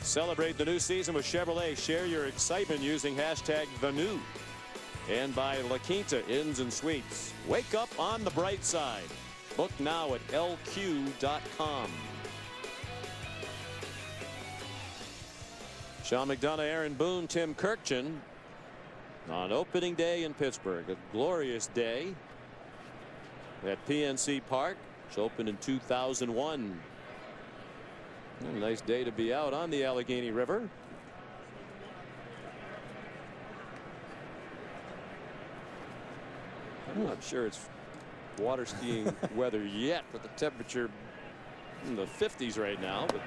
Celebrate the new season with Chevrolet. Share your excitement using hashtag #TheNew. And by La Quinta Inns and Suites. Wake up on the bright side. Book now at lq.com. Sean McDonough, Aaron Boone, Tim Kurkjian on opening day in Pittsburgh. A glorious day at PNC Park, which opened in 2001. A nice day to be out on the Allegheny River. I'm not sure it's water skiing weather yet, but the temperature in the 50s right now. But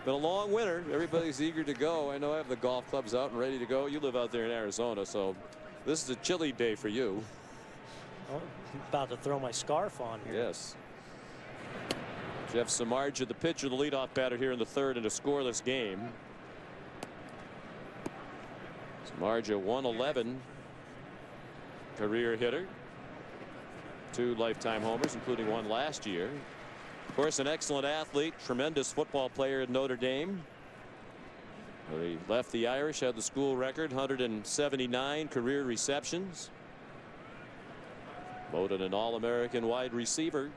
been a long winter. Everybody's eager to go. I know I have the golf clubs out and ready to go. You live out there in Arizona, so this is a chilly day for you. Oh, I'm about to throw my scarf on here. Yes. Jeff Samardzija, the pitcher, the leadoff batter here in the third in a scoreless game. Samardzija, 111 career hitter. 2 lifetime homers, including 1 last year. Of course, an excellent athlete, tremendous football player at Notre Dame. He left the Irish, had the school record, 179 career receptions. Voted an All-American wide receiver,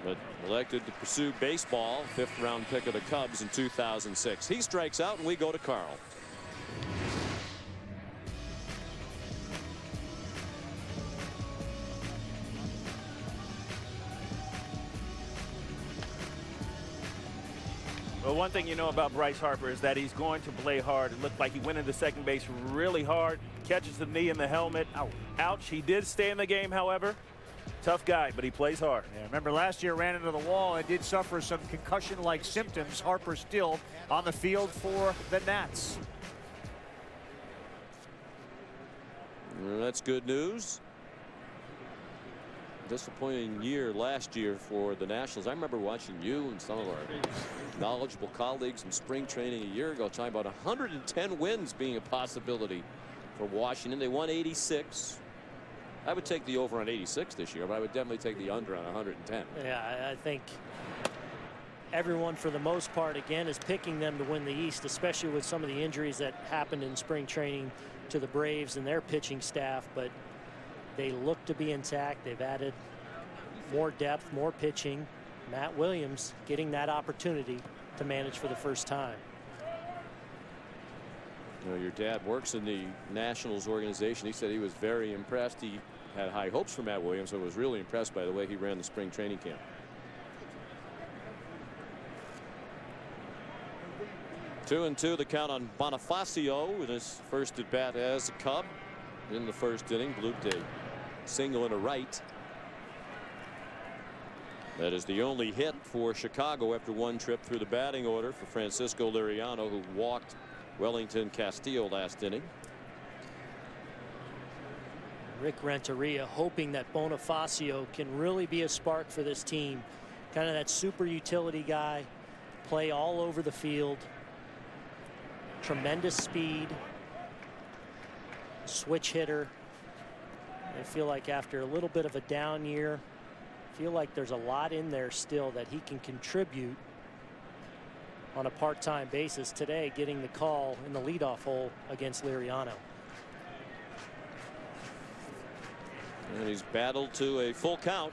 but elected to pursue baseball. 5th round pick of the Cubs in 2006. He strikes out, and we go to Carl. Well, one thing you know about Bryce Harper is that he's going to play hard. It looked like he went into second base really hard. Catches the knee in the helmet. Ouch. He did stay in the game, however. Tough guy, but he plays hard. Yeah, remember last year ran into the wall and did suffer some concussion-like symptoms. Harper still on the field for the Nats. Well, that's good news. Disappointing year last year for the Nationals. I remember watching you and some of our knowledgeable colleagues in spring training a year ago talking about 110 wins being a possibility for Washington. They won 86. I would take the over on 86 this year, but I would definitely take the under on 110. Yeah, I think everyone, for the most part, again, is picking them to win the East, especially with some of the injuries that happened in spring training to the Braves and their pitching staff. But they look to be intact. They've added more depth, more pitching. Matt Williams getting that opportunity to manage for the first time. You know, your dad works in the Nationals organization. He said he was very impressed. He had high hopes for Matt Williams, so was really impressed by the way he ran the spring training camp. Two and two, the count on Bonifacio in his first at bat as a Cub. In the first inning, blooped a single and a right. That is the only hit for Chicago after one trip through the batting order for Francisco Liriano, who walked Wellington Castillo last inning. Rick Renteria hoping that Bonifacio can really be a spark for this team. Kind of that super utility guy, play all over the field. Tremendous speed. Switch hitter. I feel like after a little bit of a down year, feel like there's a lot in there still that he can contribute on a part-time basis. Today, getting the call in the leadoff hole against Liriano. And he's battled to a full count.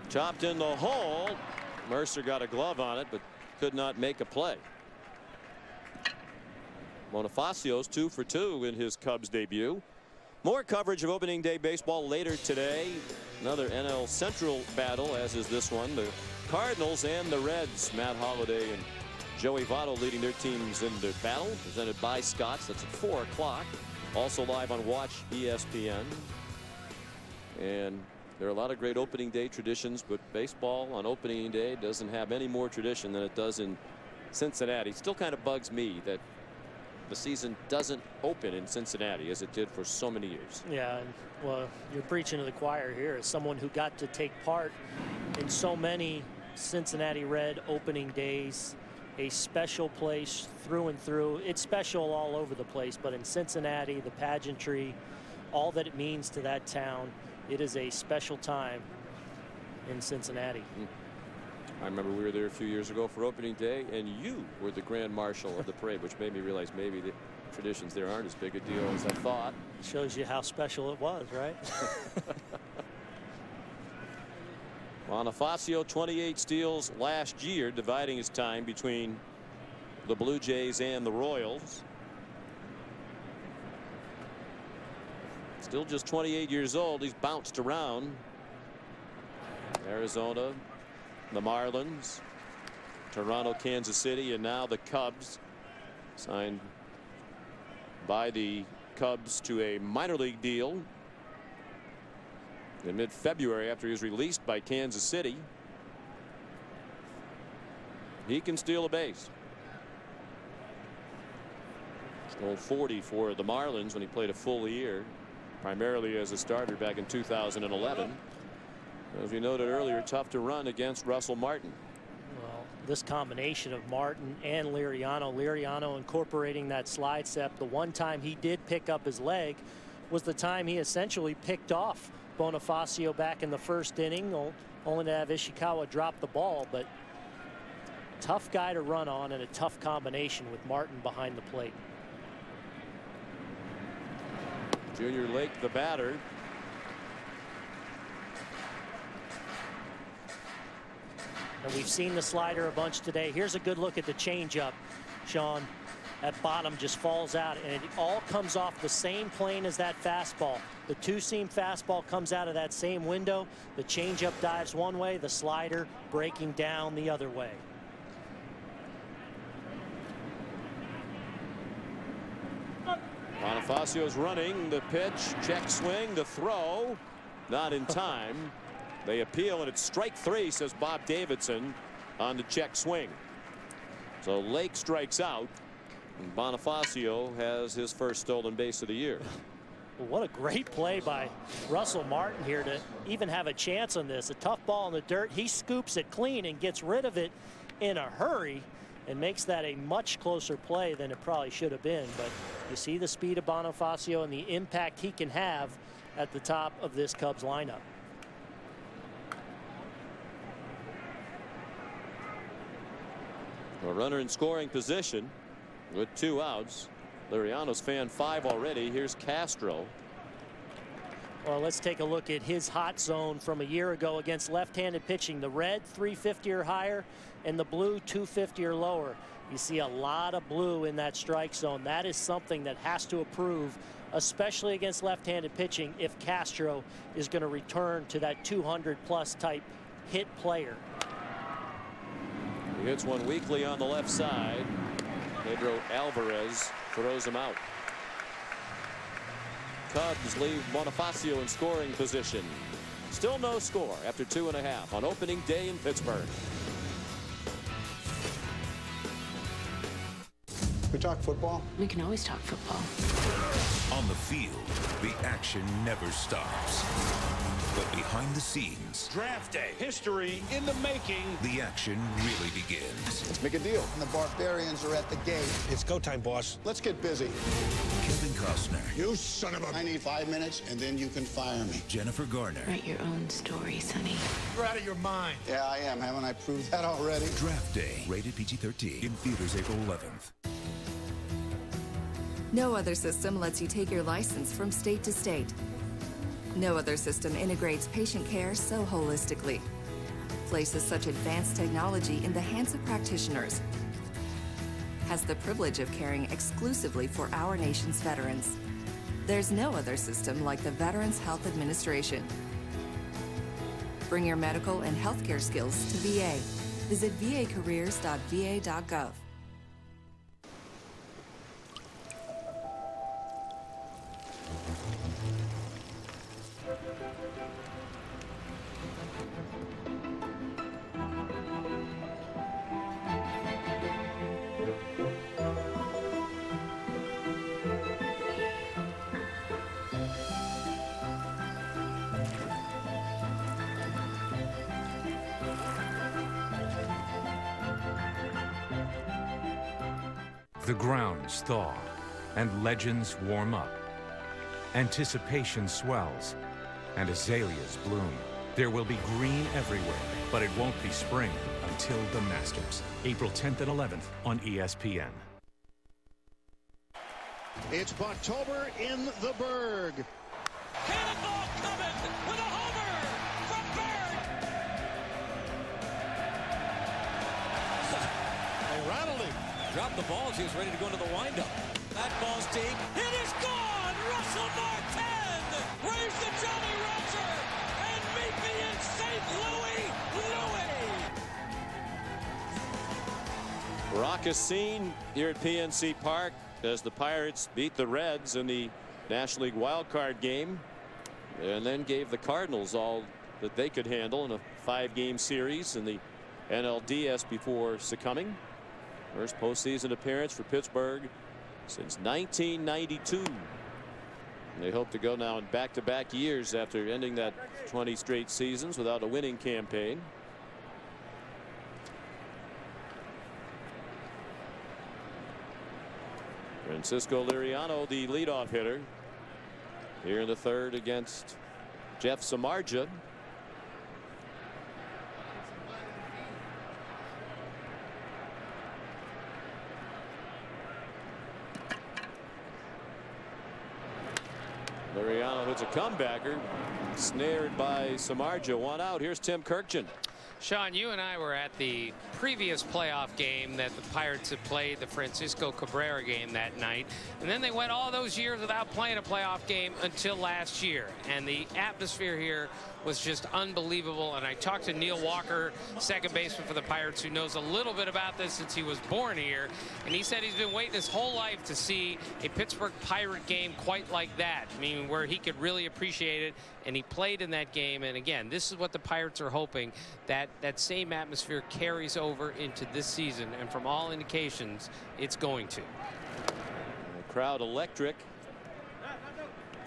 Chopped in the hole. Mercer got a glove on it, but could not make a play. Bonifacio's 2 for 2 in his Cubs debut. More coverage of opening day baseball later today. Another NL Central battle, as is this one. The Cardinals and the Reds. Matt Holliday and Joey Votto leading their teams in the battle, presented by Scott's. That's at 4 o'clock. Also live on Watch ESPN. And there are a lot of great opening day traditions, but baseball on opening day doesn't have any more tradition than it does in Cincinnati. It still kind of bugs me that the season doesn't open in Cincinnati as it did for so many years. Yeah, well, you're preaching to the choir here as someone who got to take part in so many Cincinnati Red opening days. A special place through and through. It's special all over the place, but in Cincinnati, the pageantry, all that it means to that town, it is a special time in Cincinnati. I remember we were there a few years ago for opening day, and you were the grand marshal of the parade, which made me realize maybe the traditions there aren't as big a deal as I thought. Shows you how special it was, right? Bonifacio, 28 steals last year, dividing his time between the Blue Jays and the Royals. Still just 28 years old. He's bounced around. Arizona, the Marlins, Toronto, Kansas City, and now the Cubs. Signed by the Cubs to a minor league deal in mid-February after he was released by Kansas City. He can steal a base. Stole 40 for the Marlins when he played a full year, primarily as a starter back in 2011. As we noted earlier, tough to run against Russell Martin. Well, this combination of Martin and Liriano incorporating that slide step. The one time he did pick up his leg was the time he essentially picked off Bonifacio back in the first inning, only to have Ishikawa drop the ball. But tough guy to run on, and a tough combination with Martin behind the plate. Junior Lake, the batter. And we've seen the slider a bunch today. Here's a good look at the changeup, Sean. That bottom just falls out, and it all comes off the same plane as that fastball. The two-seam fastball comes out of that same window. The changeup dives one way, the slider breaking down the other way. Bonifacio's running the pitch, check swing, the throw, not in time. They appeal, and it's strike three, says Bob Davidson, on the check swing. So Lake strikes out, and Bonifacio has his first stolen base of the year. Well, what a great play by Russell Martin here to even have a chance on this. A tough ball in the dirt. He scoops it clean and gets rid of it in a hurry and makes that a much closer play than it probably should have been. But you see the speed of Bonifacio and the impact he can have at the top of this Cubs lineup. A runner in scoring position with 2 outs. Liriano's fan 5 already. Here's Castro. Well, let's take a look at his hot zone from a year ago against left-handed pitching. The red 350 or higher, and the blue 250 or lower. You see a lot of blue in that strike zone. That is something that has to improve, especially against left-handed pitching, if Castro is going to return to that 200-plus type hit player. He hits one weakly on the left side. Pedro Alvarez throws him out. Cubs leave Bonifacio in scoring position. Still no score after 2.5 on opening day in Pittsburgh. We talk football? We can always talk football. On the field, the action never stops. But behind the scenes, Draft day. History in the making. the action really begins. Let's make a deal. And the barbarians are at the gate. It's go time, boss. Let's get busy. Kevin Costner, You son of a... I need 5 minutes, and then you can fire me. Jennifer Garner, Write your own story, Sonny. You're out of your mind. Yeah, I am. Haven't I proved that already? Draft Day, rated PG-13, in theaters April 11th. No other system lets you take your license from state to state. No other system integrates patient care so holistically. Places such advanced technology in the hands of practitioners. Has the privilege of caring exclusively for our nation's veterans. There's no other system like the Veterans Health Administration. Bring your medical and healthcare skills to VA. Visit vacareers.va.gov. The grounds thaw, and legends warm up. Anticipation swells, and azaleas bloom. There will be green everywhere, but it won't be spring until the Masters. April 10th and 11th on ESPN. It's October in the Berg. Cannonball coming with a homer from Bird. O'Reilly dropped the ball as he was ready to go into the windup. That ball's deep. It is gone. Russell Martin. Raise the Jolly Roger and meet me in St. Louis, Louis. Raucous scene here at PNC Park as the Pirates beat the Reds in the National League wild card game and then gave the Cardinals all that they could handle in a 5-game series in the NLDS before succumbing. First postseason appearance for Pittsburgh since 1992. And they hope to go now in back-to-back years after ending that 20 straight seasons without a winning campaign. Francisco Liriano, the leadoff hitter, here in the third against Jeff Samardzija. Liriano hits a comebacker, snared by Samardzija. 1 out. Here's Tim Kurkjian. Sean, you and I were at the previous playoff game that the Pirates had played, the Francisco Cabrera game that night. And then they went all those years without playing a playoff game until last year. And the atmosphere here was just unbelievable. And I talked to Neil Walker, second baseman for the Pirates, who knows a little bit about this since he was born here. And he said he's been waiting his whole life to see a Pittsburgh Pirate game quite like that. I mean, where he could really appreciate it. And he played in that game. And again, this is what the Pirates are hoping, that that same atmosphere carries over into this season. And from all indications, it's going to. The crowd electric.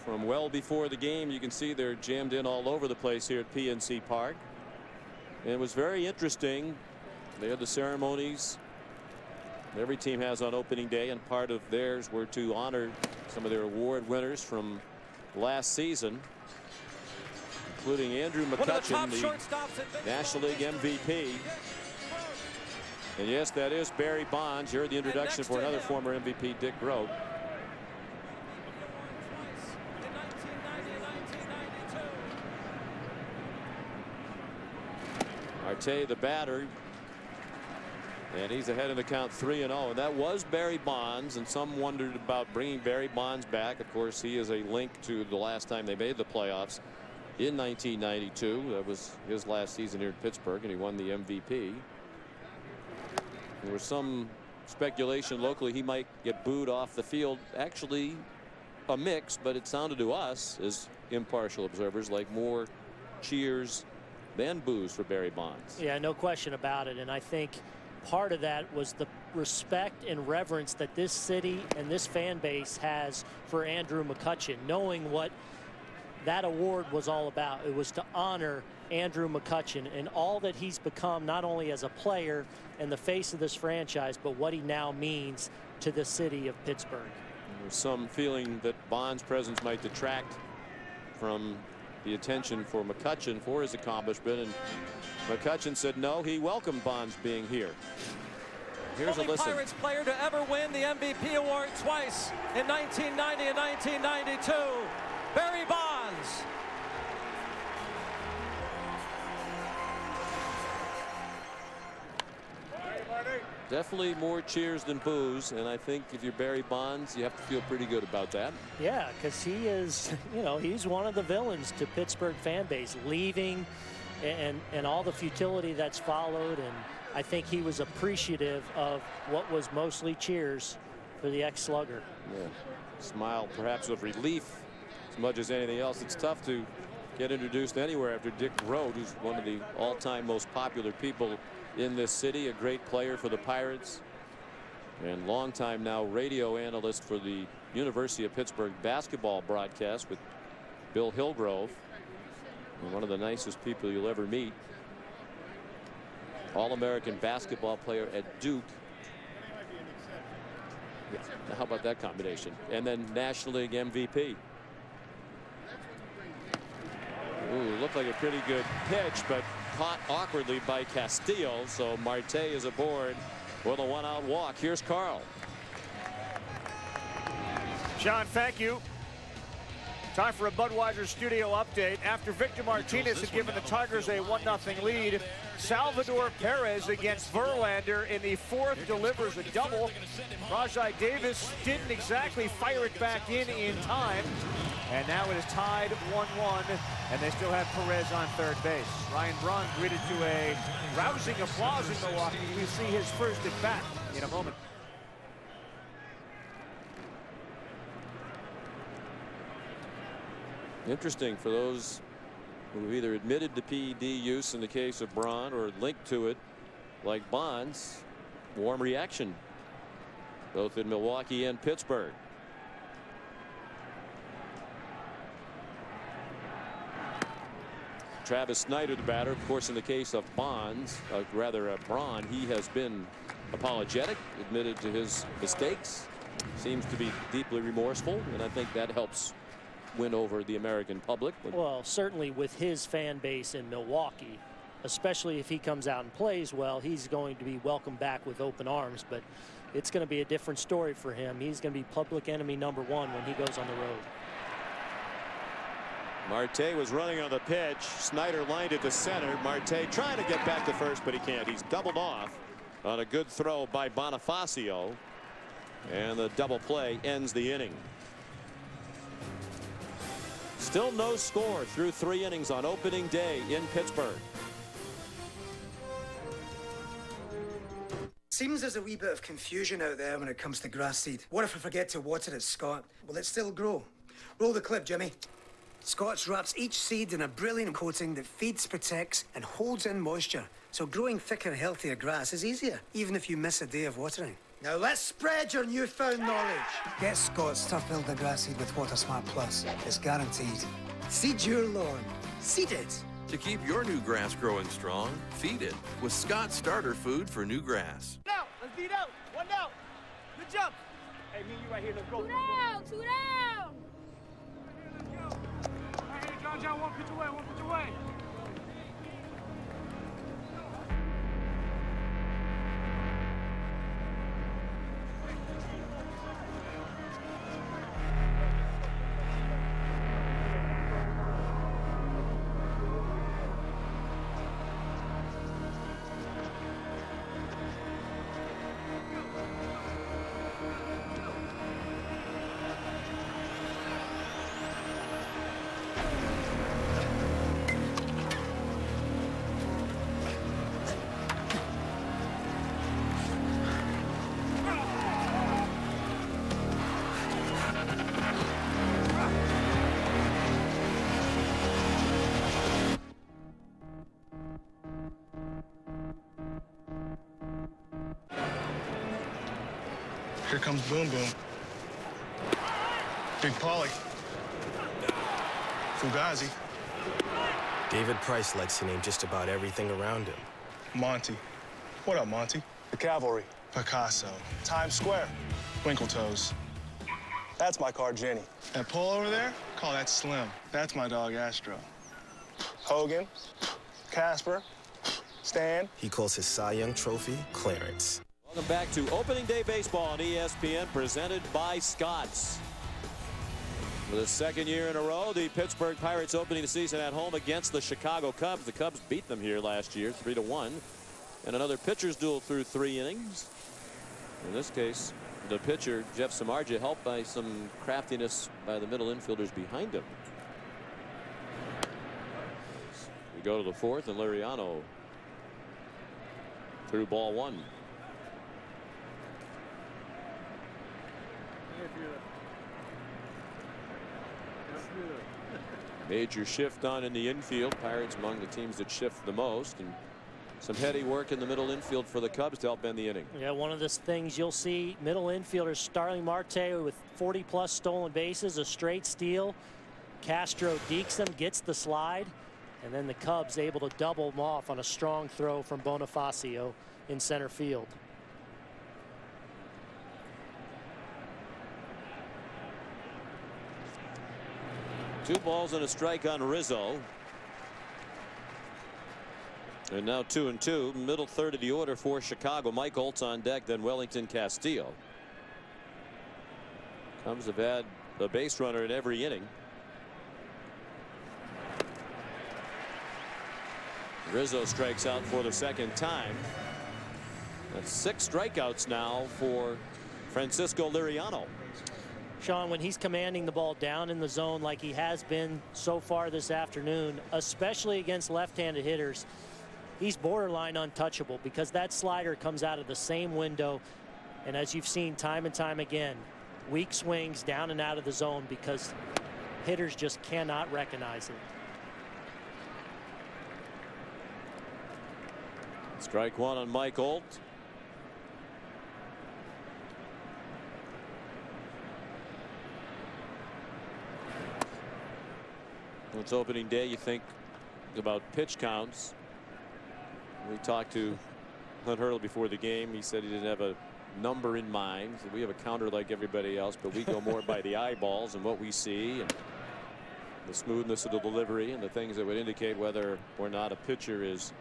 From well before the game, you can see they're jammed in all over the place here at PNC Park. And it was very interesting. They had the ceremonies every team has on opening day, and part of theirs were to honor some of their award winners from last season, including Andrew McCutchen, the National League MVP. And yes, that is Barry Bonds. You heard the introduction for another former MVP, Dick Groat. Marte, the batter, and he's ahead in the count 3-0, and that was Barry Bonds, and some wondered about bringing Barry Bonds back. Of course, he is a link to the last time they made the playoffs in 1992. That was his last season here in Pittsburgh, and he won the MVP. There was some speculation locally he might get booed off the field. Actually a mix, but it sounded to us as impartial observers like more cheers than boos for Barry Bonds. Yeah, no question about it. And I think part of that was the respect and reverence that this city and this fan base has for Andrew McCutchen, knowing what that award was all about. It was to honor Andrew McCutchen and all that he's become, not only as a player and the face of this franchise, but what he now means to the city of Pittsburgh. There's some feeling that Bonds' presence might detract from the attention for McCutchen for his accomplishment, and McCutchen said no, he welcomed Bonds being here. Here's Only a listen. Pirates player to ever win the MVP award twice in 1990 and 1992. Barry Bonds. Definitely more cheers than boos, and I think if you're Barry Bonds, you have to feel pretty good about that. Yeah, because he is, you know, he's one of the villains to Pittsburgh fan base, leaving and all the futility that's followed. And I think he was appreciative of what was mostly cheers for the ex-slugger. Yeah. Smile perhaps of relief as much as anything else. It's tough to get introduced anywhere after Dick Groat, who's one of the all-time most popular people in this city, a great player for the Pirates and longtime now radio analyst for the University of Pittsburgh basketball broadcast with Bill Hillgrove, and one of the nicest people you'll ever meet. All-American basketball player at Duke. Yeah, how about that combination? And then National League MVP. Ooh, looked like a pretty good pitch, but caught awkwardly by Castillo. So Marte is aboard with a 1-out walk. Here's Carl. John, thank you. Time for a Budweiser studio update. After Victor Martinez had given the Tigers a 1-0 lead, Salvador Perez against Verlander in the fourth delivers a double. Rajai Davis didn't exactly fire it back in time. And now it is tied 1-1, and they still have Perez on third base. Ryan Braun greeted to a rousing applause in Milwaukee. We see his first at bat in a moment. Interesting for those who either admitted to PED use in the case of Braun or linked to it, like Bonds. Warm reaction, both in Milwaukee and Pittsburgh. Travis Snyder, the batter, of course, in the case of Bonds, Braun, he has been apologetic, admitted to his mistakes, seems to be deeply remorseful, and I think that helps win over the American public. Well, certainly with his fan base in Milwaukee, especially if he comes out and plays well, he's going to be welcomed back with open arms, but it's going to be a different story for him. He's going to be public enemy #1 when he goes on the road. Marte was running on the pitch. Snyder lined it to center. Marte trying to get back to first, but he can't. He's doubled off on a good throw by Bonifacio, and the double play ends the inning. Still no score through 3 innings on opening day in Pittsburgh. Seems there's a wee bit of confusion out there when it comes to grass seed. What if I forget to water it, Scott? Will it still grow? Roll the clip, Jimmy. Scotch wraps each seed in a brilliant coating that feeds, protects, and holds in moisture. So growing thicker, healthier grass is easier, even if you miss a day of watering. Now let's spread your newfound knowledge. Get Scott's Tough Builder Grass Seed with Water Smart Plus. It's guaranteed. Seed your lawn. Seed it. To keep your new grass growing strong, feed it with Scott's starter food for new grass. Now, let's beat out. 1 out. Good jump. Hey, me and you right here. Let's go. 2 down. 2 down. John, 1 pitch away. 1 pitch away. Here comes Boone Boone. Big Paulie. Fugazi. David Price likes to name just about everything around him. Monty. What up, Monty? The Cavalry. Picasso. Times Square. Winkle Toes. That's my car, Jenny. That pole over there, call that Slim. That's my dog, Astro. Hogan. Casper. Stan. He calls his Cy Young trophy Clarence. Welcome back to opening day baseball on ESPN, presented by Scott's. For the second year in a row, the Pittsburgh Pirates opening the season at home against the Chicago Cubs. The Cubs beat them here last year 3-1. And another pitcher's duel through 3 innings. In this case, the pitcher, Jeff Samardzija, helped by some craftiness by the middle infielders behind him. We go to the 4th, and Liriano through ball 1. Major shift on in the infield. Pirates among the teams that shift the most, and some heady work in the middle infield for the Cubs to help end the inning. Yeah, one of the things you'll see, middle infielders Starling Marte with 40+ stolen bases, a straight steal. Castro dekes him, gets the slide, and then the Cubs able to double him off on a strong throw from Bonifacio in center field. Two balls and a strike on Rizzo. And now 2-2, middle third of the order for Chicago. Mike Oltz on deck, then Wellington Castillo. Cubs have had a base runner in every inning. Rizzo strikes out for the second time. That's 6 strikeouts now for Francisco Liriano. Sean, when he's commanding the ball down in the zone like he has been so far this afternoon, especially against left-handed hitters, he's borderline untouchable because that slider comes out of the same window. And as you've seen time and time again, weak swings down and out of the zone because hitters just cannot recognize it. Strike one on Mike Oltz. Well, it's opening day. You think about pitch counts. We talked to Hunt Hurdle before the game. He said he didn't have a number in mind. So we have a counter like everybody else, but we go more by the eyeballs and what we see and the smoothness of the delivery and the things that would indicate whether or not a pitcher is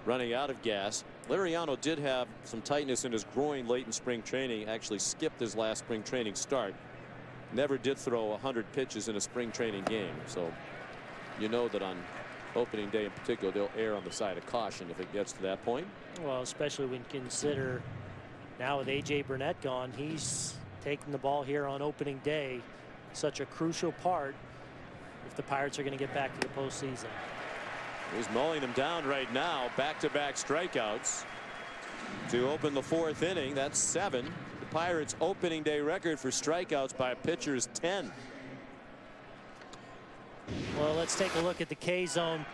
running out of gas. Liriano did have some tightness in his groin late in spring training. Actually skipped his last spring training start. Never did throw 100 pitches in a spring training game. So you know that on opening day in particular, they'll err on the side of caution if it gets to that point. Well, especially when you consider now with A.J. Burnett gone, he's taking the ball here on opening day. Such a crucial part if the Pirates are going to get back to the postseason. He's mowing them down right now. Back-to-back strikeouts to open the 4th inning. That's 7. The Pirates' opening day record for strikeouts by a pitcher is 10. Well, let's take a look at the K zone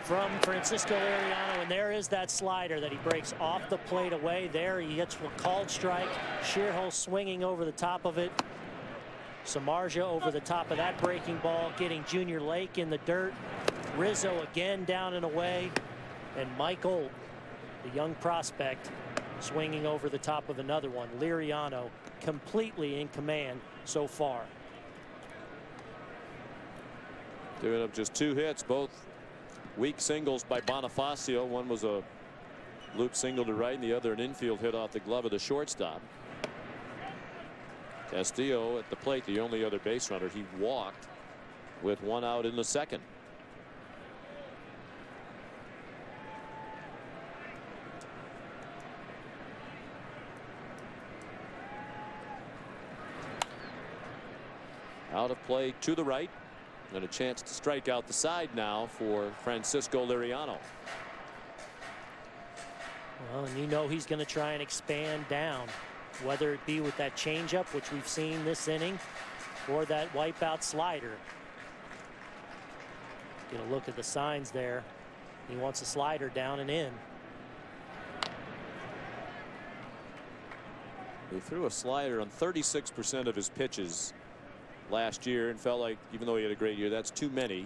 from Francisco Liriano, and there is that slider that he breaks off the plate away. There he gets a called strike. Shearhole swinging over the top of it. Samardzija over the top of that breaking ball, getting Junior Lake in the dirt. Rizzo again down and away, and Mike Oltz, the young prospect, swinging over the top of another one. Liriano completely in command so far. Giving up just 2 hits, both weak singles by Bonifacio. One was a loop single to right and the other an infield hit off the glove of the shortstop. Castillo at the plate, the only other base runner. He walked with 1 out in the 2nd. Out of play to the right, and a chance to strike out the side now for Francisco Liriano. Well, and you know he's going to try and expand down, whether it be with that changeup, which we've seen this inning, or that wipeout slider. Get a look at the signs there. He wants a slider down and in. He threw a slider on 36% of his pitches last year and felt like, even though he had a great year, that's too many.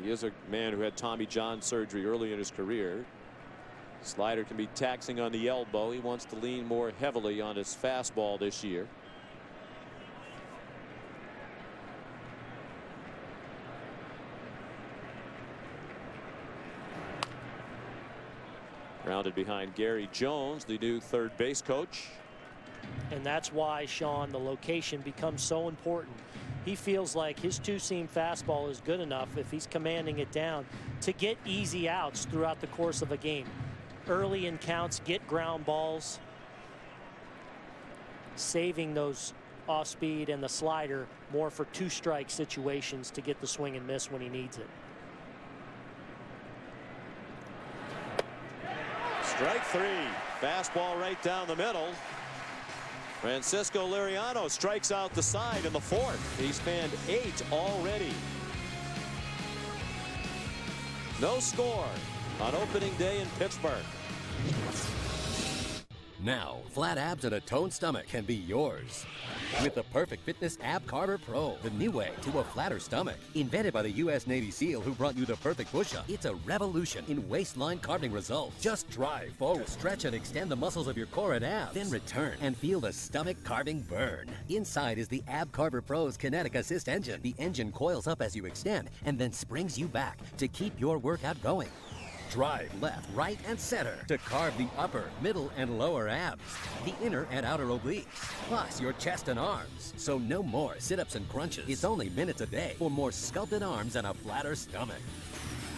He is a man who had Tommy John surgery early in his career. Slider can be taxing on the elbow. He wants to lean more heavily on his fastball this year. Grounded behind Gary Jones, the new third base coach. And that's why, Sean, the location becomes so important. He feels like his 2-seam fastball is good enough if he's commanding it down to get easy outs throughout the course of a game. Early in counts, get ground balls, saving those off speed and the slider more for 2-strike situations to get the swing and miss when he needs it. Strike 3. Fastball right down the middle. Francisco Liriano strikes out the side in the 4th. He's fanned 8 already. No score on opening day in Pittsburgh. Now, flat abs and a toned stomach can be yours. With the Perfect Fitness Ab Carver Pro, the new way to a flatter stomach. Invented by the U.S. Navy SEAL who brought you the perfect push-up. It's a revolution in waistline carving results. Just drive forward, stretch and extend the muscles of your core and abs. Then return and feel the stomach carving burn. Inside is the Ab Carver Pro's Kinetic Assist engine. The engine coils up as you extend and then springs you back to keep your workout going. Drive left, right, and center to carve the upper, middle, and lower abs, the inner and outer obliques, plus your chest and arms. So no more sit-ups and crunches. It's only minutes a day for more sculpted arms and a flatter stomach.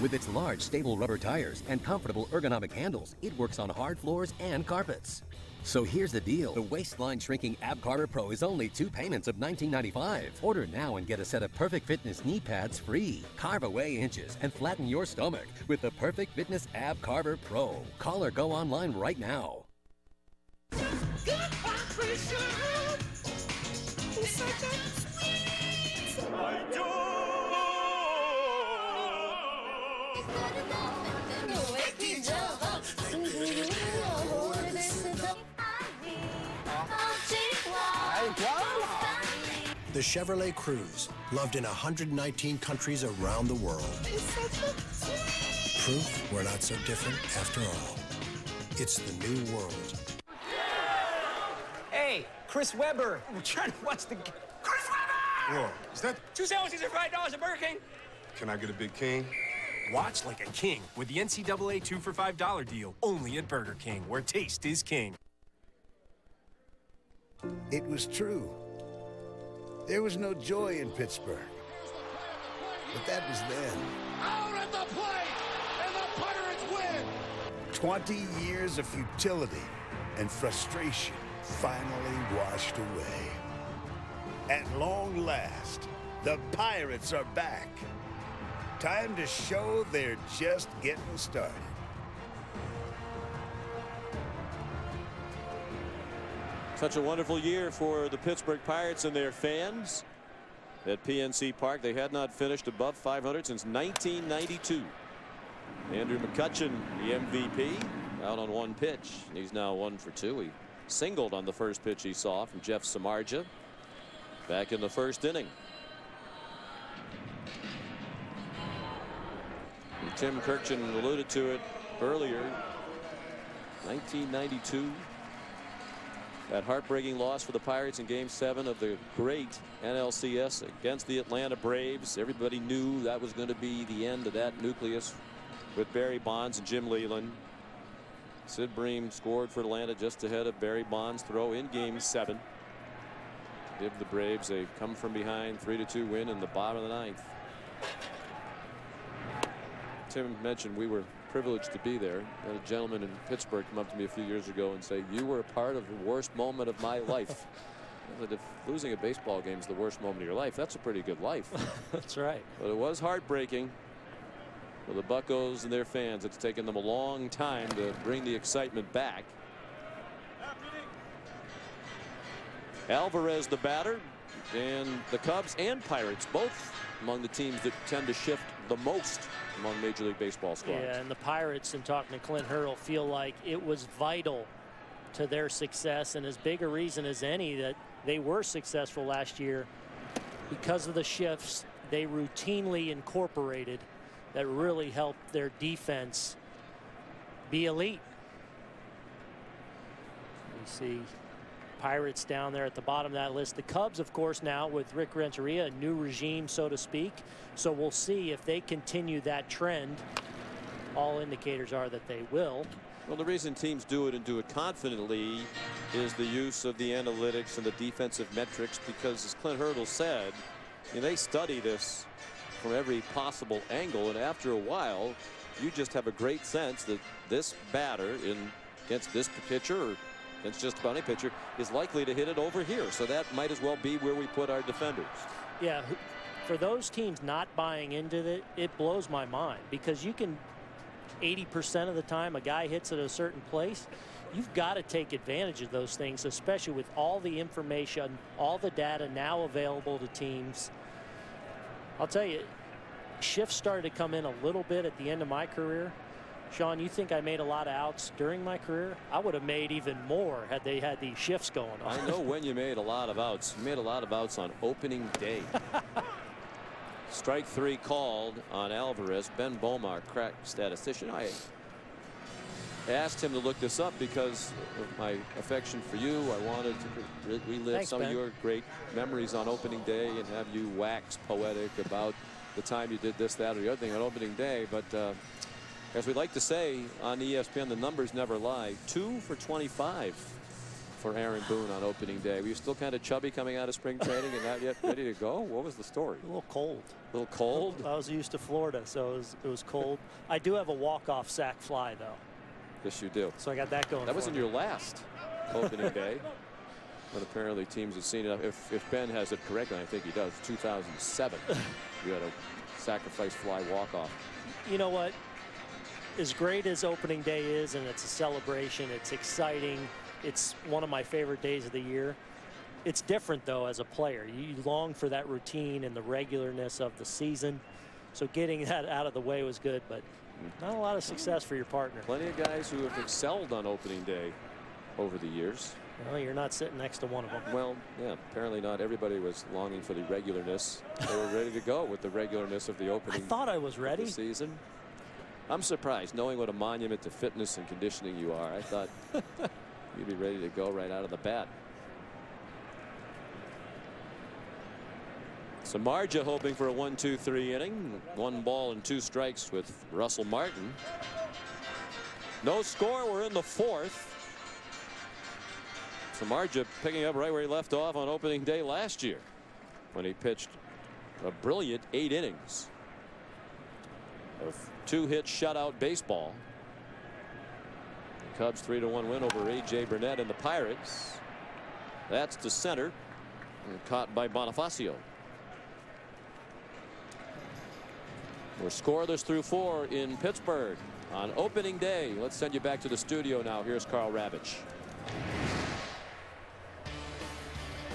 With its large, stable rubber tires and comfortable ergonomic handles, it works on hard floors and carpets. So here's the deal. The waistline shrinking Ab Carver Pro is only 2 payments of $19.95. Order now and get a set of Perfect Fitness knee pads free. Carve away inches and flatten your stomach with the Perfect Fitness Ab Carver Pro. Call or go online right now. The Chevrolet Cruze, loved in 119 countries around the world. Proof we're not so different after all. It's the new world. Hey, Chris Webber. We're trying to watch the... Chris Webber! Whoa, is that... 2 sandwiches and $5 at Burger King. Can I get a Big King? Watch like a king with the NCAA 2 for $5 deal, only at Burger King, where taste is king. It was true. There was no joy in Pittsburgh. But that was then. Out at the plate, and the Pirates win! 20 years of futility and frustration finally washed away. At long last, the Pirates are back. Time to show they're just getting started. Such a wonderful year for the Pittsburgh Pirates and their fans. At PNC Park, they had not finished above 500 since 1992. Andrew McCutchen, the MVP, out on 1 pitch. He's now 1 for 2. He singled on the first pitch he saw from Jeff Samardzija back in the first inning. And Tim Kurkjian alluded to it earlier. 1992. That heartbreaking loss for the Pirates in Game 7 of the great NLCS against the Atlanta Braves. Everybody knew that was going to be the end of that nucleus with Barry Bonds and Jim Leyland. Sid Bream scored for Atlanta just ahead of Barry Bonds' throw in Game 7. Give the Braves a come-from-behind 3-2 win in the bottom of the 9th. Tim mentioned we were privileged to be there. I had a gentleman in Pittsburgh come up to me a few years ago and say, "You were a part of the worst moment of my life." If losing a baseball game is the worst moment of your life, that's a pretty good life. That's right. But it was heartbreaking for the Buccos and their fans. It's taken them a long time to bring the excitement back. Alvarez, the batter, and the Cubs and Pirates, both among the teams that tend to shift the most among Major League Baseball squads. Yeah, and the Pirates, and talking to Clint Hurdle, feel like it was vital to their success, and as big a reason as any that they were successful last year because of the shifts they routinely incorporated that really helped their defense be elite. You see Pirates down there at the bottom of that list. The Cubs, of course, now with Rick Renteria, a new regime, so to speak. So we'll see if they continue that trend. All indicators are that they will. Well, the reason teams do it and do it confidently is the use of the analytics and the defensive metrics, because as Clint Hurdle said, they study this from every possible angle, and after a while you just have a great sense that this batter against this pitcher, or against just about any pitcher, is likely to hit it over here. So that might as well be where we put our defenders. Yeah, for those teams not buying into it, it blows my mind, because you can 80% of the time a guy hits at a certain place. You've got to take advantage of those things, especially with all the information, all the data now available to teams. I'll tell you, shifts started to come in a little bit at the end of my career. Sean, you think I made a lot of outs during my career? I would have made even more had they had these shifts going on. I know when you made a lot of outs. You made a lot of outs on opening day. Strike 3 called on Alvarez. Ben Bomar, crack statistician. I asked him to look this up because of my affection for you. I wanted to relive some of your great memories on opening day and have you wax poetic about the time you did this, that, or the other thing on opening day. But As we like to say on ESPN, the numbers never lie. 2 for 25 for Aaron Boone on opening day. Were you still kind of chubby coming out of spring training and not yet ready to go? What was the story? A little cold. A little cold? I was used to Florida, so it was cold. I do have a walk-off sack fly, though. Yes, you do. So I got that going. That wasn't your last opening day. But apparently teams have seen it. If Ben has it correctly, I think he does. 2007, you had a sacrifice fly walk-off. You know what? As great as opening day is, and it's a celebration, it's exciting, it's one of my favorite days of the year. It's different, though, as a player. You long for that routine and the regularness of the season. So getting that out of the way was good, but not a lot of success for your partner. Plenty of guys who have excelled on opening day over the years. Well, you're not sitting next to one of them. Well, yeah, apparently not everybody was longing for the regularness. They were ready to go with the regularness of the opening. I thought I was ready. Season. I'm surprised, knowing what a monument to fitness and conditioning you are. I thought you'd be ready to go right out of the bat. Samardzija hoping for a 1-2-3 inning. 1 ball and 2 strikes with Russell Martin. No score. We're in the 4th. Samardzija picking up right where he left off on opening day last year when he pitched a brilliant 8 innings of 2-hit shutout baseball. The Cubs 3-1 win over A.J. Burnett and the Pirates. That's to center and caught by Bonifacio. We're scoreless through 4 in Pittsburgh on opening day. Let's send you back to the studio now. Here's Carl Ravitch.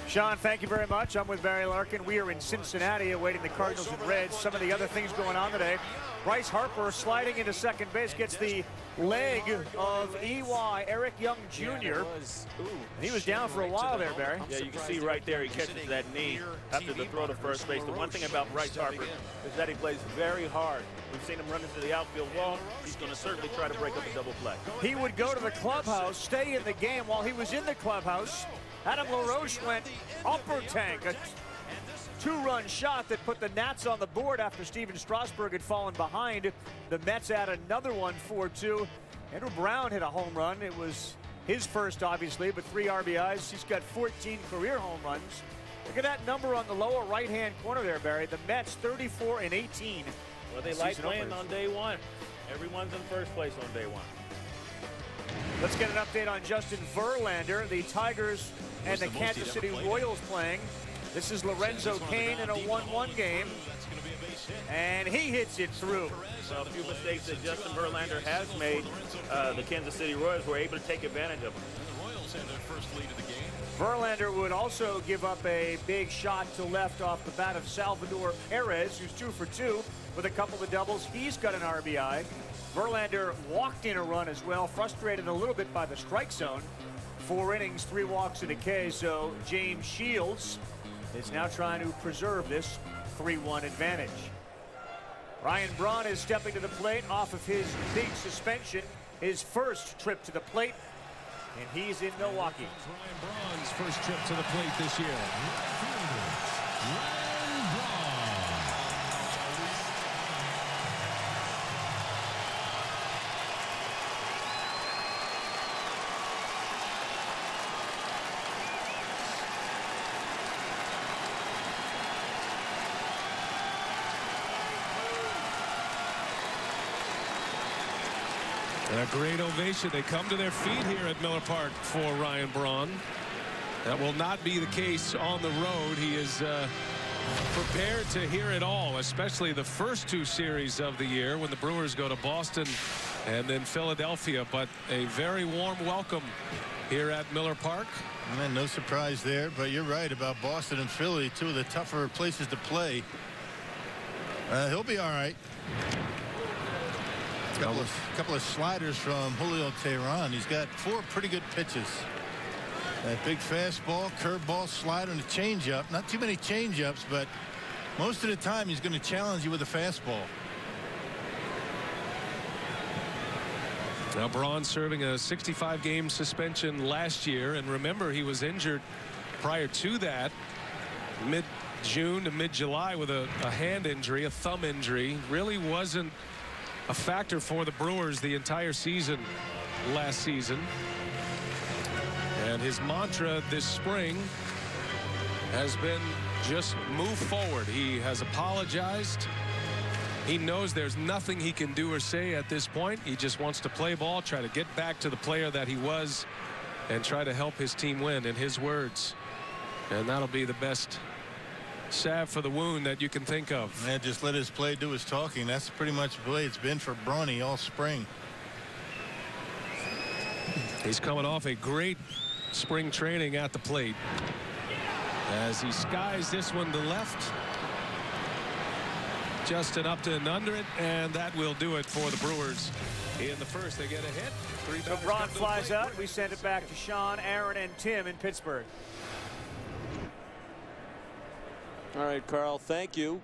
Sean, thank you very much. I'm with Barry Larkin. We are in Cincinnati awaiting the Cardinals and Reds. Some of the other things going on today. Bryce Harper sliding into second base gets the leg of EY Eric Young Jr. He was down for a while there, Barry. Yeah, you can see right there he catches that knee after the throw to first base. The one thing about Bryce Harper is that he plays very hard. We've seen him run into the outfield wall. He's going to certainly try to break up a double play. He would go to the clubhouse, stay in the game. While he was in the clubhouse, Adam LaRoche went upper tank, a 2-run shot that put the Nats on the board after Steven Strasburg had fallen behind. The Mets add another one, 4-2. Andrew Brown hit a home run. It was his first, obviously, but 3 RBIs. He's got 14 career home runs. Look at that number on the lower right-hand corner there, Barry. The Mets 34-18. Well, they like playing on day one. Everyone's in first place on day one. Let's get an update on Justin Verlander. The Tigers and the Kansas City Royals playing. This is Lorenzo Cain in a 1-1 game. And he hits it through. Well, a few mistakes that Justin Verlander has made. The Kansas City Royals were able to take advantage of them. Verlander would also give up a big shot to left off the bat of Salvador Perez, who's 2 for 2 with a couple of doubles. He's got an RBI. Verlander walked in a run as well, frustrated a little bit by the strike zone. 4 innings, 3 walks and a K. So James Shields is now trying to preserve this 3-1 advantage. Ryan Braun is stepping to the plate off of his big suspension, his first trip to the plate, and he's in Milwaukee. Ryan Braun's first trip to the plate this year. And a great ovation. They come to their feet here at Miller Park for Ryan Braun. That will not be the case on the road. He is prepared to hear it all, especially the first 2 series of the year when the Brewers go to Boston and then Philadelphia. But a very warm welcome here at Miller Park. Man, no surprise there, but you're right about Boston and Philly, 2 of the tougher places to play. He'll be all right. A couple of sliders from Julio Teheran. He's got 4 pretty good pitches. That big fastball, curveball, slider, and a changeup. Not too many changeups, but most of the time he's going to challenge you with a fastball. Now Braun serving a 65-game suspension last year, and remember he was injured prior to that mid-June to mid-July with a hand injury, a thumb injury. Really wasn't a factor for the Brewers the entire season last season. And his mantra this spring has been just move forward. He has apologized. He knows there's nothing he can do or say at this point. He just wants to play ball, try to get back to the player that he was, and try to help his team win, in his words. And that'll be the best salve for the wound that you can think of. Man, just let his play do his talking. That's pretty much the way it's been for Bronny all spring. He's coming off a great spring training at the plate as he skies this one to left. Justin Upton under it, and that will do it for the Brewers. In the first, they get a hit. So Braun flies out. We send it back to Sean, Aaron, and Tim in Pittsburgh. All right, Carl, thank you.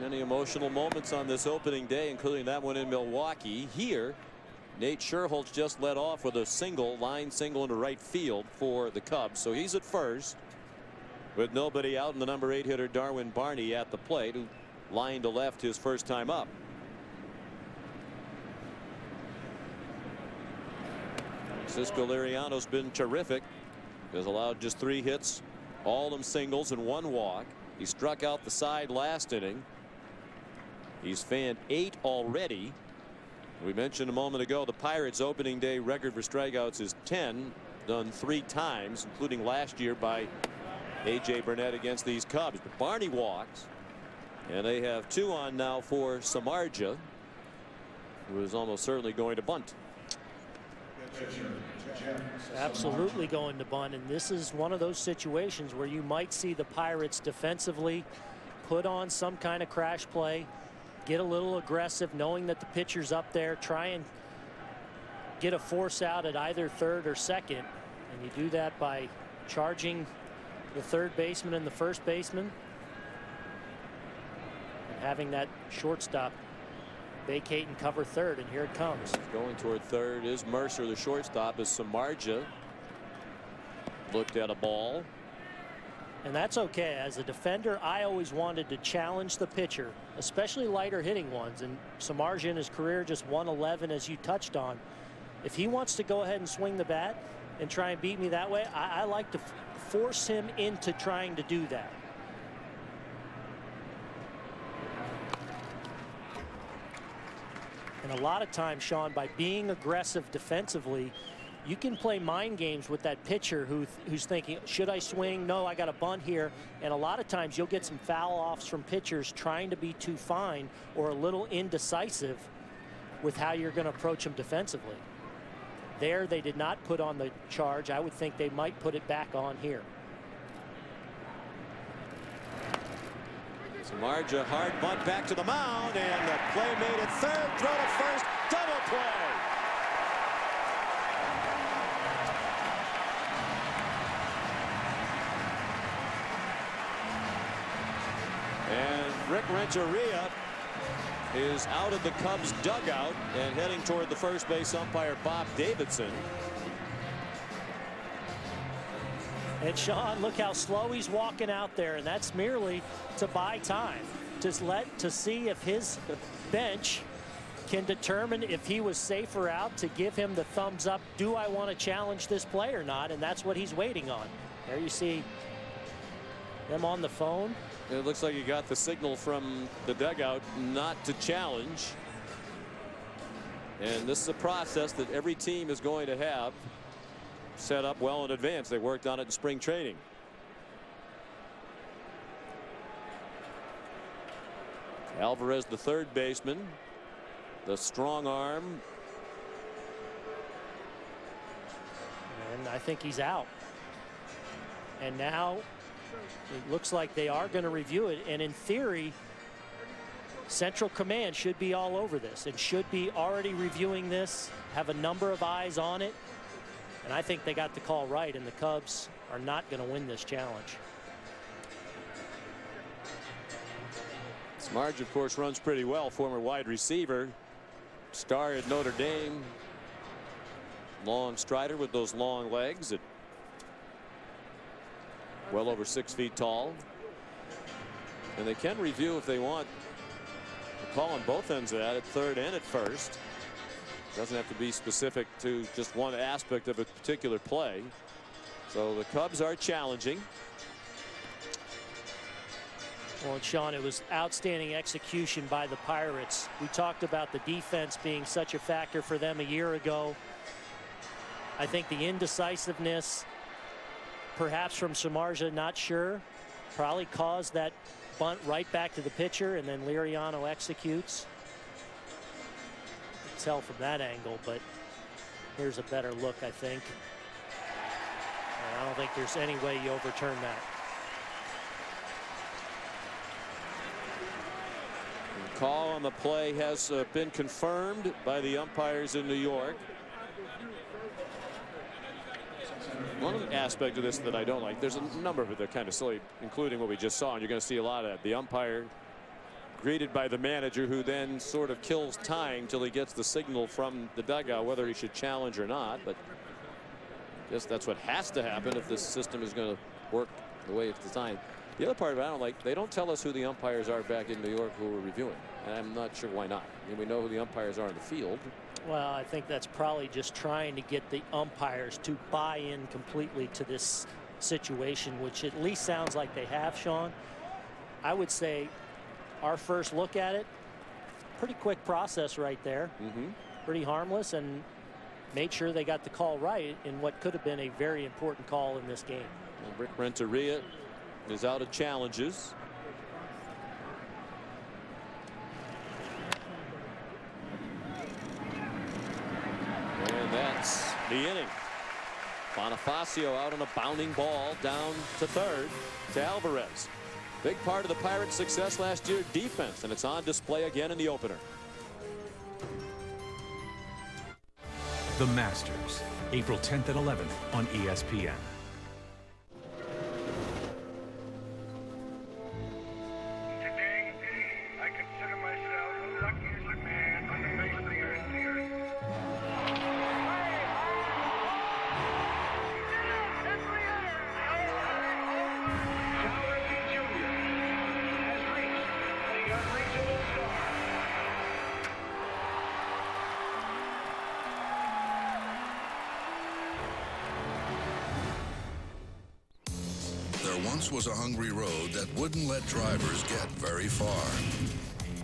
Many emotional moments on this opening day, including that one in Milwaukee. Here, Nate Scherholtz just led off with a line single into right field for the Cubs. So he's at first with nobody out, and the number 8 hitter Darwin Barney at the plate, who lined to left his first time up. Cisco Liriano's been terrific. Has allowed just 3 hits, all of them singles and 1 walk. He struck out the side last inning. He's fanned 8 already. We mentioned a moment ago the Pirates' opening day record for strikeouts is 10, done 3 times, including last year by A.J. Burnett against these Cubs. But Barney walks, and they have 2 on now for Samardzija, who is almost certainly going to bunt. Absolutely going to bunt, and this is one of those situations where you might see the Pirates defensively put on some kind of crash play, get a little aggressive, knowing that the pitcher's up there, try and get a force out at either third or second, and you do that by charging the third baseman and the first baseman, and having that shortstop vacate and cover third, and here it comes. Going toward third is Mercer, the shortstop, as Samardzija looked at a ball. And that's okay. As a defender, I always wanted to challenge the pitcher, especially lighter hitting ones, and Samardzija in his career just 111, as you touched on. If he wants to go ahead and swing the bat and try and beat me that way, I like to force him into trying to do that. And a lot of times, Sean, by being aggressive defensively, you can play mind games with that pitcher who's thinking, should I swing? No, I got a bunt here. And a lot of times you'll get some foul offs from pitchers trying to be too fine or a little indecisive with how you're going to approach them defensively. There, they did not put on the charge. I would think they might put it back on here. Samardzija, hard bunt back to the mound, and the play made at third, throw to first, double play. And Rick Renteria is out of the Cubs dugout and heading toward the first base umpire Bob Davidson. And Sean, look how slow he's walking out there, and that's merely to buy time, to see if his bench can determine if he was safer out, to give him the thumbs up. Do I want to challenge this play or not? And that's what he's waiting on. There you see them on the phone. It looks like he got the signal from the dugout not to challenge. And this is a process that every team is going to have set up well in advance. They worked on it in spring training. Alvarez, the third baseman, the strong arm. And I think he's out. And now it looks like they are going to review it. And in theory, Central Command should be all over this and should be already reviewing this, have a number of eyes on it. And I think they got the call right, and the Cubs are not going to win this challenge. Samardzija, of course, runs pretty well. Former wide receiver, star at Notre Dame. Long strider with those long legs, at well over 6 feet tall. And they can review if they want the call on both ends of that, at third and at first. Doesn't have to be specific to just one aspect of a particular play. So the Cubs are challenging. Well, and Sean, it was outstanding execution by the Pirates. We talked about the defense being such a factor for them a year ago. I think the indecisiveness, perhaps from Samardzija, not sure, probably caused that bunt right back to the pitcher, and then Liriano executes. You can tell from that angle, but here's a better look, I think. And I don't think there's any way you overturn that. The call on the play has been confirmed by the umpires in New York. One aspect of this that I don't like, there's a number of it that are kind of silly, including what we just saw, and you're going to see a lot of that. The umpire greeted by the manager, who then sort of kills time till he gets the signal from the dugout whether he should challenge or not. But I guess that's what has to happen if this system is going to work the way it's designed. The other part of it I don't like, they don't tell us who the umpires are back in New York who we're reviewing, and I'm not sure why not. I mean, we know who the umpires are in the field. Well, I think that's probably just trying to get the umpires to buy in completely to this situation, which at least sounds like they have, Sean. I would say our first look at it, pretty quick process right there. Pretty harmless, and made sure they got the call right in what could have been a very important call in this game. Well, Rick Renteria is out of challenges. And that's the inning. Bonifacio out on a bounding ball down to third to Alvarez. Big part of the Pirates' success last year, defense, and it's on display again in the opener. The Masters, April 10th and 11th on ESPN. Was a hungry road that wouldn't let drivers get very far.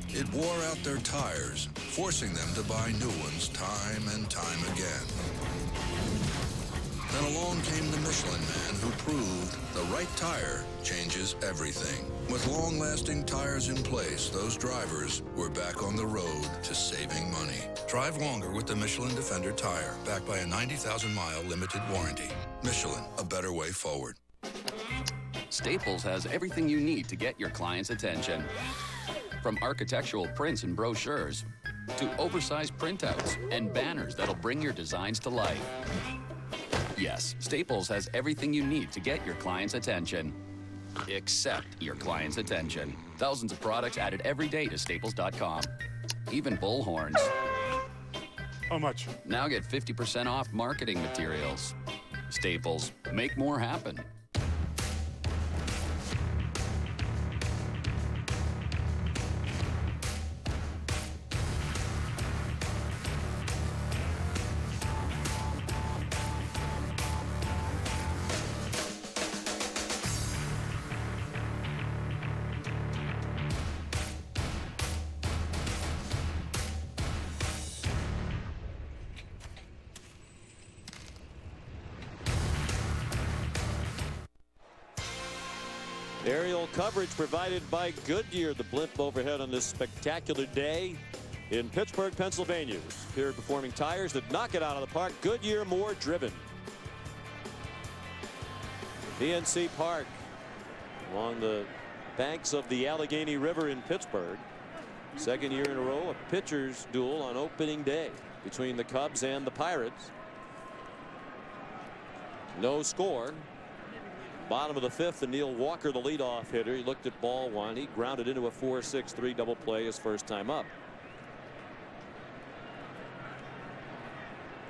It wore out their tires, forcing them to buy new ones time and time again. Then along came the Michelin Man, who proved the right tire changes everything. With long-lasting tires in place, those drivers were back on the road to saving money. Drive longer with the Michelin Defender tire, backed by a 90,000-mile limited warranty. Michelin, a better way forward. Staples has everything you need to get your client's attention. From architectural prints and brochures to oversized printouts and banners that'll bring your designs to life. Yes, Staples has everything you need to get your client's attention. Except your client's attention. Thousands of products added every day to Staples.com. Even bullhorns. How much? Now get 50% off marketing materials. Staples, make more happen. Aerial coverage provided by Goodyear. The blimp overhead on this spectacular day in Pittsburgh, Pennsylvania. Superior performing tires that knock it out of the park. Goodyear, more driven. PNC Park along the banks of the Allegheny River in Pittsburgh. Second year in a row, a pitcher's duel on opening day between the Cubs and the Pirates. No score. Bottom of the fifth, and Neil Walker, the leadoff hitter. He looked at ball one. He grounded into a 4-6-3 double play his first time up.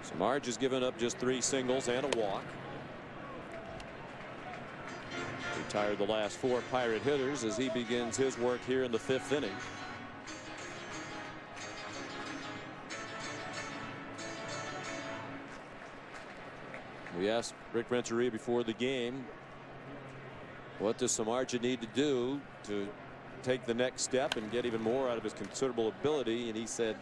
Samardzija has given up just 3 singles and a walk. Retired the last 4 Pirate hitters as he begins his work here in the 5th inning. We asked Rick Renteria before the game, what does Samardzija need to do to take the next step and get even more out of his considerable ability? And he said,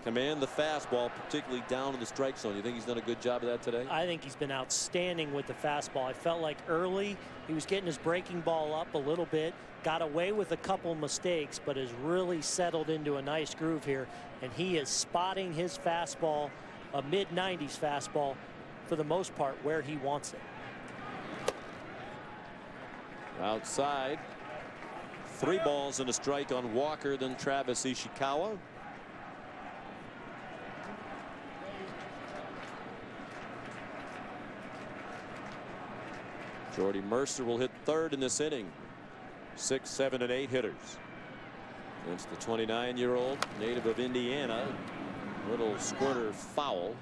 command the fastball, particularly down in the strike zone. You think he's done a good job of that today? I think he's been outstanding with the fastball. I felt like early he was getting his breaking ball up a little bit, got away with a couple mistakes, but has really settled into a nice groove here. And he is spotting his fastball, a mid-90s fastball, for the most part where he wants it. Outside, 3 balls and a strike on Walker, then Travis Ishikawa. Jordy Mercer will hit third in this inning. 6, 7, and 8 hitters. Against the 29-year-old native of Indiana. Little squirter foul.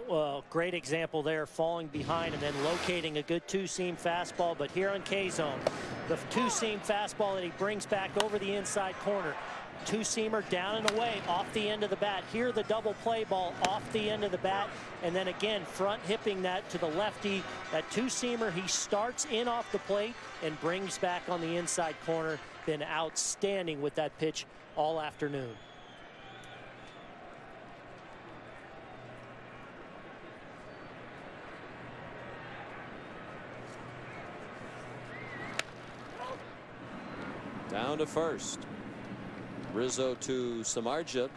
Well, great example there, falling behind and then locating a good two-seam fastball. But here on K-Zone, the two-seam fastball that he brings back over the inside corner. Two-seamer down and away off the end of the bat. Here the double play ball off the end of the bat, and then again front hipping that to the lefty. That two-seamer he starts in off the plate and brings back on the inside corner. Been outstanding with that pitch all afternoon. Down to first. Rizzo to Samardzija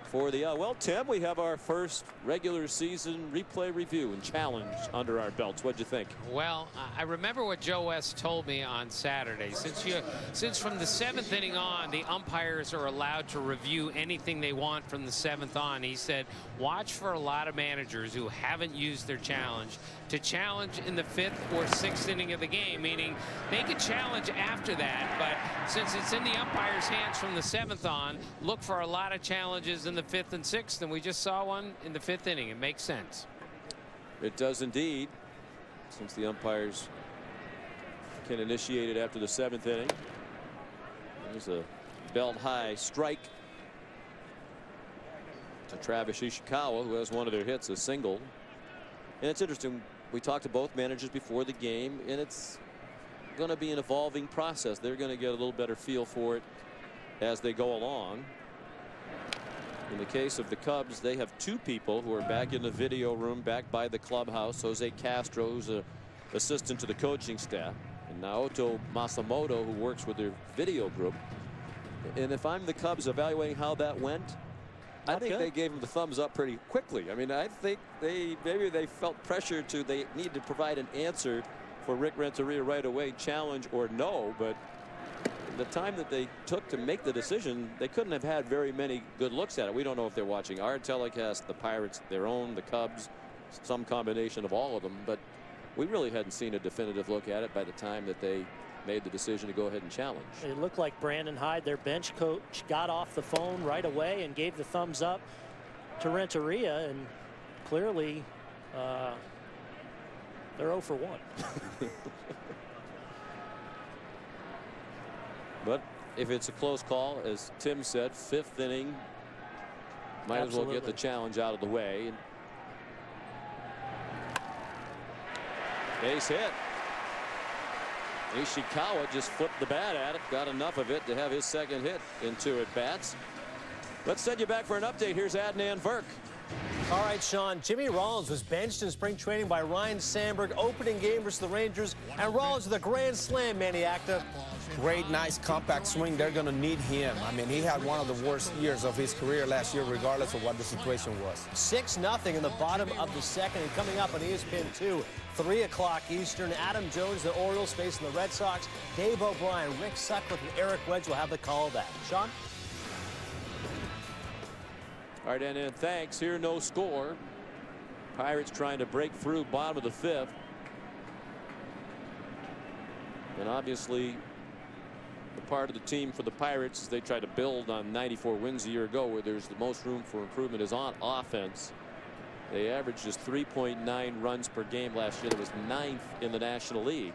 for the well, Tim, we have our first regular season replay review and challenge under our belts. What'd you think? Well, I remember what Joe West told me on Saturday. Since from the 7th inning on, the umpires are allowed to review anything they want from the 7th on. He said, watch for a lot of managers who haven't used their challenge to challenge in the 5th or 6th inning of the game, meaning they could challenge after that, but since it's in the umpire's hands from the 7th on, look for a lot of challenges in the 5th and 6th, and we just saw one in the 5th inning. It makes sense. It does indeed, since the umpires can initiate it after the 7th inning. There's a belt high strike to Travis Ishikawa, who has one of their hits, a single. And it's interesting, we talked to both managers before the game, and it's going to be an evolving process. They're going to get a little better feel for it as they go along. In the case of the Cubs, they have 2 people who are back in the video room, back by the clubhouse. Jose Castro, who's an assistant to the coaching staff, and Naoto Masamoto, who works with their video group. And if I'm the Cubs evaluating how that went, I think they gave him the thumbs up pretty quickly. I mean, I think maybe they felt pressure they need to provide an answer for Rick Renteria right away, challenge or no. But the time that they took to make the decision, they couldn't have had very many good looks at it. We don't know if they're watching our telecast, the Pirates, their own, the Cubs, some combination of all of them. But we really hadn't seen a definitive look at it by the time that they made the decision to go ahead and challenge. It looked like Brandon Hyde, their bench coach, got off the phone right away and gave the thumbs up to Renteria, and clearly they're 0 for 1. But if it's a close call, as Tim said, 5th inning, might as well get the challenge out of the way. Base hit. Ishikawa just flipped the bat at it, got enough of it to have his 2nd hit in 2 at-bats. Let's send you back for an update. Here's Adnan Virk. All right, Sean. Jimmy Rollins was benched in spring training by Ryan Sandberg. Opening game versus the Rangers. And Rollins with a grand slam, Maniacta. Great, nice, compact swing. They're going to need him. I mean, he had one of the worst years of his career last year, regardless of what the situation was. 6-0 in the bottom of the 2nd. And coming up on ESPN 2, 3 o'clock Eastern, Adam Jones, the Orioles, facing the Red Sox. Dave O'Brien, Rick Sutcliffe, and Eric Wedge will have the call back. Sean? All right, and thanks. Here, no score. Pirates trying to break through bottom of the 5th. And obviously, the part of the team for the Pirates as they try to build on 94 wins a year ago, where there's the most room for improvement is on offense. They averaged just 3.9 runs per game last year. That was 9th in the National League.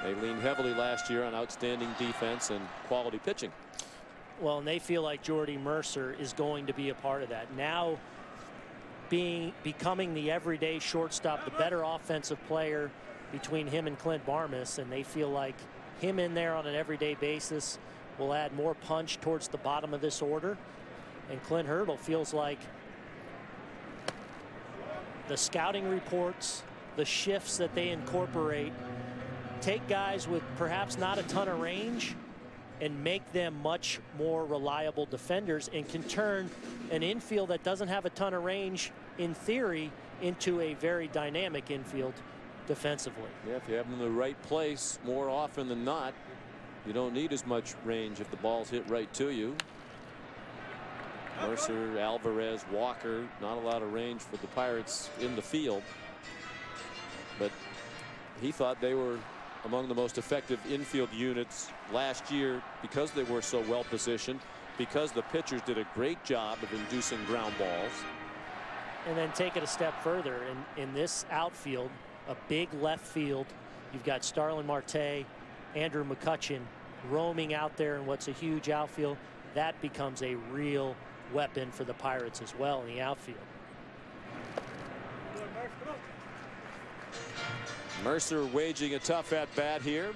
They leaned heavily last year on outstanding defense and quality pitching. Well, and they feel like Jordy Mercer is going to be a part of that. Now becoming the everyday shortstop, the better offensive player between him and Clint Barmas, and they feel like him in there on an everyday basis will add more punch towards the bottom of this order. And Clint Hurdle feels like the scouting reports, the shifts that they incorporate, take guys with perhaps not a ton of range and make them much more reliable defenders, and can turn an infield that doesn't have a ton of range, in theory, into a very dynamic infield defensively. Yeah, if you have them in the right place more often than not, you don't need as much range if the ball's hit right to you. Mercer, Alvarez, Walker, not a lot of range for the Pirates in the field, but he thought they were among the most effective infield units last year because they were so well positioned, because the pitchers did a great job of inducing ground balls. And then take it a step further, in this outfield, a big left field, you've got Starlin Marte, Andrew McCutchen roaming out there in what's a huge outfield. That becomes a real weapon for the Pirates as well in the outfield. Mercer waging a tough at bat here.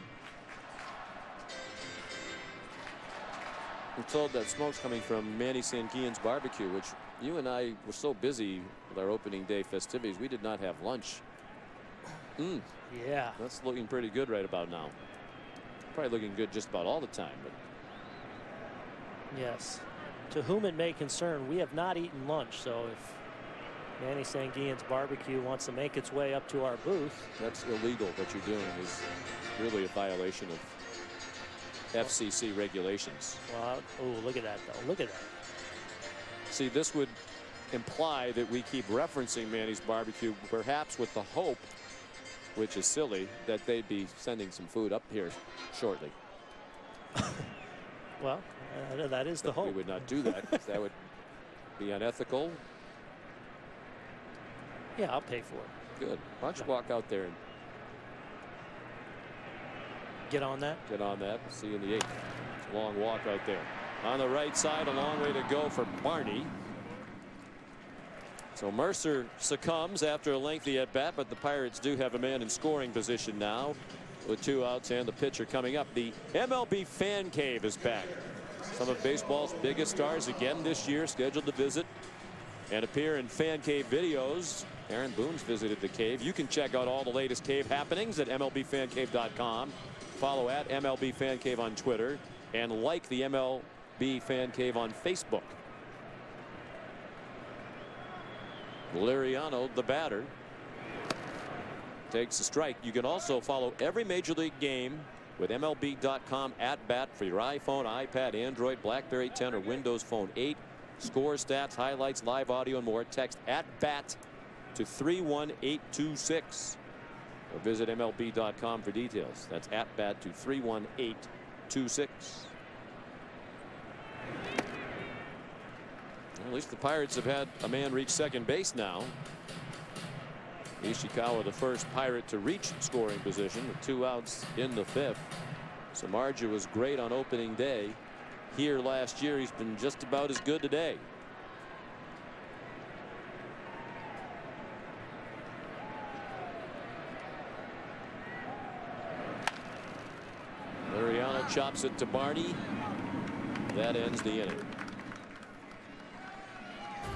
We're told that smoke's coming from Manny Sanguillen's barbecue, which you and I were so busy with our opening day festivities, we did not have lunch. Yeah. That's looking pretty good right about now. Probably looking good just about all the time. But yes. To whom it may concern, we have not eaten lunch, so if Manny Sanguillen's barbecue wants to make its way up to our booth. That's illegal. What you're doing is really a violation of FCC regulations. Well, oh, look at that, though. Look at that. See, this would imply that we keep referencing Manny's barbecue, perhaps with the hope, which is silly, that they'd be sending some food up here shortly. Well, that is the hope. We would not do that, because that would be unethical. Yeah, I'll pay for it. Good. Why don't you walk out there and get on that? Get on that. See you in the 8th. Long walk right there. On the right side, a long way to go for Barney. So Mercer succumbs after a lengthy at bat, but the Pirates do have a man in scoring position now with 2 outs and the pitcher coming up. The MLB Fan Cave is back. Some of baseball's biggest stars again this year scheduled to visit and appear in Fan Cave videos. Aaron Boone's visited the cave. You can check out all the latest cave happenings at MLBFancave.com. Follow at MLB Fan Cave on Twitter and like the MLB Fan Cave on Facebook. Liriano, the batter, takes a strike. You can also follow every major league game with MLB.com at bat for your iPhone, iPad, Android, BlackBerry 10 or Windows Phone 8. Score, stats, highlights, live audio, and more. Text at bat to 31826 or visit MLB.com for details. That's at bat to 31826. Well, at least the Pirates have had a man reach second base now. Ishikawa, the first Pirate to reach scoring position with 2 outs in the 5th. Samardzija was great on opening day. Here last year, he's been just about as good today. Liriano chops it to Barney. That ends the inning.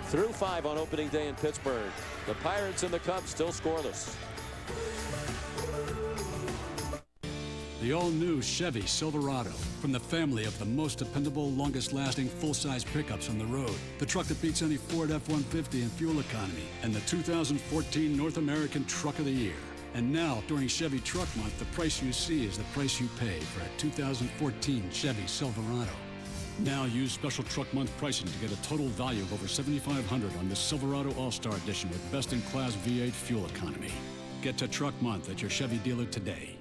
Through 5 on opening day in Pittsburgh. The Pirates and the Cubs still scoreless. The all-new Chevy Silverado, from the family of the most dependable, longest-lasting full-size pickups on the road. The truck that beats any Ford F-150 in fuel economy, and the 2014 North American Truck of the Year. And now, during Chevy Truck Month, the price you see is the price you pay for a 2014 Chevy Silverado. Now use special Truck Month pricing to get a total value of over $7,500 on this Silverado All-Star Edition with best-in-class V8 fuel economy. Get to Truck Month at your Chevy dealer today.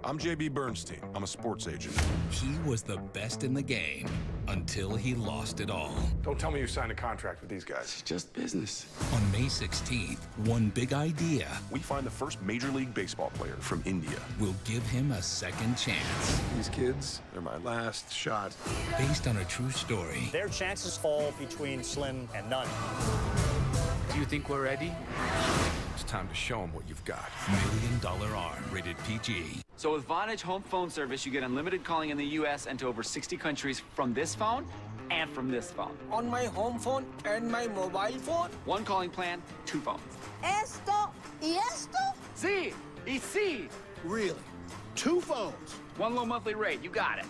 I'm JB Bernstein. I'm a sports agent. He was the best in the game until he lost it all. Don't tell me you signed a contract with these guys. It's just business. On May 16th, one big idea. We find the first Major League Baseball player from India. We'll give him a second chance. These kids, they're my last shot. Based on a true story. Their chances fall between slim and none. Do you think we're ready? It's time to show them what you've got. $1 Million R, rated PG. So with Vonage Home Phone Service, you get unlimited calling in the U.S. and to over 60 countries from this phone and from this phone. On my home phone and my mobile phone? One calling plan, 2 phones. Esto y esto? Sí, y sí. Really? 2 phones? One low monthly rate, you got it.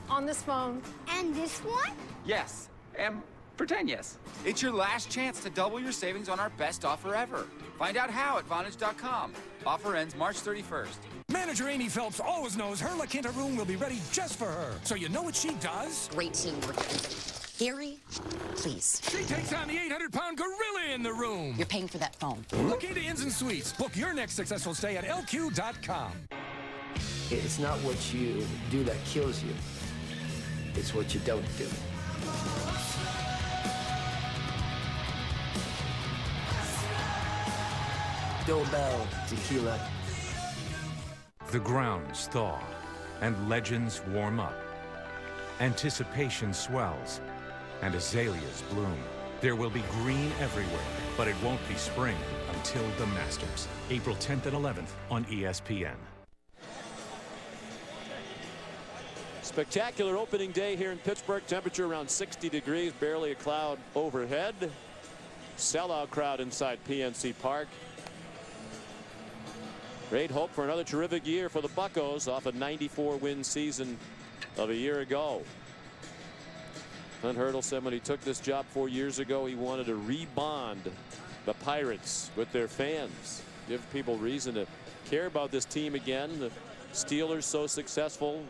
On this phone. And this one? Yes, and pretend yes. It's your last chance to double your savings on our best offer ever. Find out how at Vonage.com. Offer ends March 31st. Manager Amy Phelps always knows her La Quinta room will be ready just for her. So you know what she does? Great teamwork. Gary, please. She takes on the 800-pound gorilla in the room. You're paying for that phone. La Quinta Inns and Suites. Book your next successful stay at LQ.com. It's not what you do that kills you. It's what you don't do. Bilbao Tequila. The grounds thaw, and legends warm up. Anticipation swells, and azaleas bloom. There will be green everywhere, but it won't be spring until the Masters. April 10th and 11th on ESPN. Spectacular opening day here in Pittsburgh. Temperature around 60 degrees, barely a cloud overhead. Sellout crowd inside PNC Park. Great hope for another terrific year for the Buccos off a 94-win season of a year ago. Clint Hurdle said when he took this job 4 years ago, he wanted to rebond the Pirates with their fans, give people reason to care about this team again. The Steelers so successful.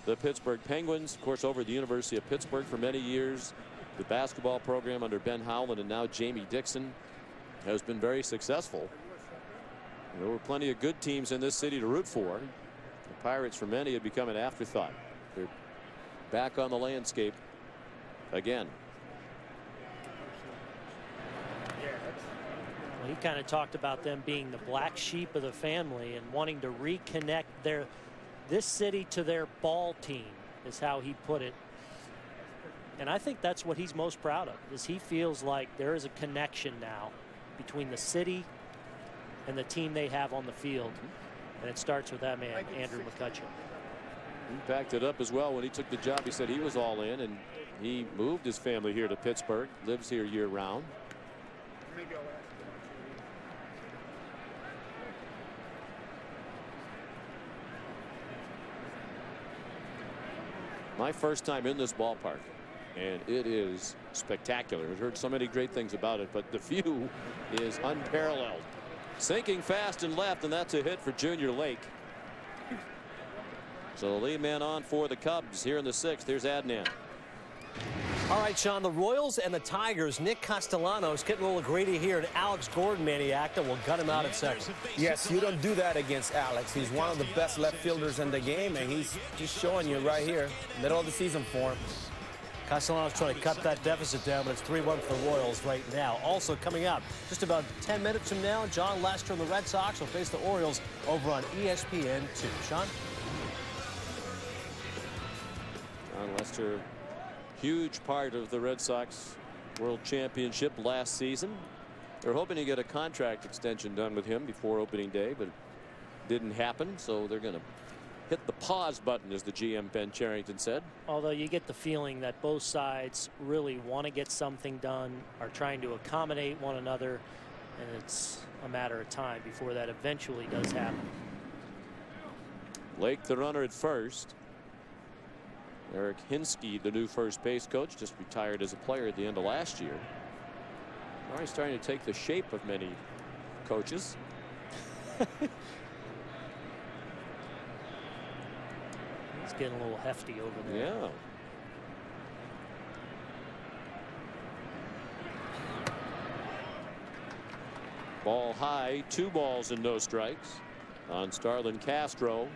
The Pittsburgh Penguins, of course, over at the University of Pittsburgh for many years. The basketball program under Ben Howland and now Jamie Dixon has been very successful. There were plenty of good teams in this city to root for. The Pirates, for many, had become an afterthought. They're back on the landscape again. Well, he kind of talked about them being the black sheep of the family and wanting to reconnect this city to their ball team, is how he put it. And I think that's what he's most proud of, is he feels like there is a connection now between the city and the team they have on the field. And it starts with that man, Andrew McCutcheon. He backed it up as well when he took the job. He said he was all in, and he moved his family here to Pittsburgh, lives here year round. My first time in this ballpark, and it is spectacular. I've heard so many great things about it, but the view is unparalleled. Sinking fast and left, and that's a hit for Junior Lake. So the lead man on for the Cubs here in the 6th. Here's Adnan. All right, Sean, the Royals and the Tigers. Nick Castellanos getting a little greedy here, and Alex Gordon maniac will gut him out at second. Yes, you don't do that against Alex. He's one of the best left fielders in the game, and he's just showing you right here, middle of the season for him. Castellanos trying to cut that deficit down, but it's 3-1 for the Royals right now. Also coming up, just about 10 minutes from now, John Lester and the Red Sox will face the Orioles over on ESPN 2. Sean? John Lester, huge part of the Red Sox World Championship last season. They're hoping to get a contract extension done with him before opening day, but it didn't happen, so they're going to hit the pause button, as the GM Ben Cherington said. Although you get the feeling that both sides really want to get something done, are trying to accommodate one another, and it's a matter of time before that eventually does happen. Lake, the runner at first. Eric Hinsky, the new first base coach, just retired as a player at the end of last year. Now he's starting to take the shape of many coaches. It's getting a little hefty over there. Yeah. Ball high, 2 balls and no strikes on Starlin Castro.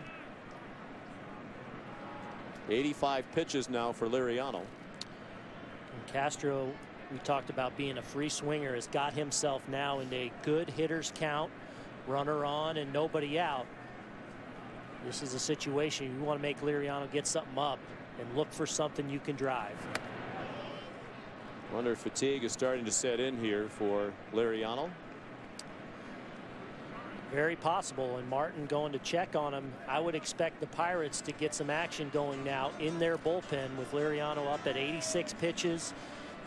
85 pitches now for Liriano. And Castro, we talked about being a free swinger, has got himself now in a good hitters count, runner on and nobody out. This is a situation you want to make Liriano get something up and look for something you can drive. Wonder if fatigue is starting to set in here for Liriano. Very possible, and Martin going to check on him. I would expect the Pirates to get some action going now in their bullpen with Liriano up at 86 pitches.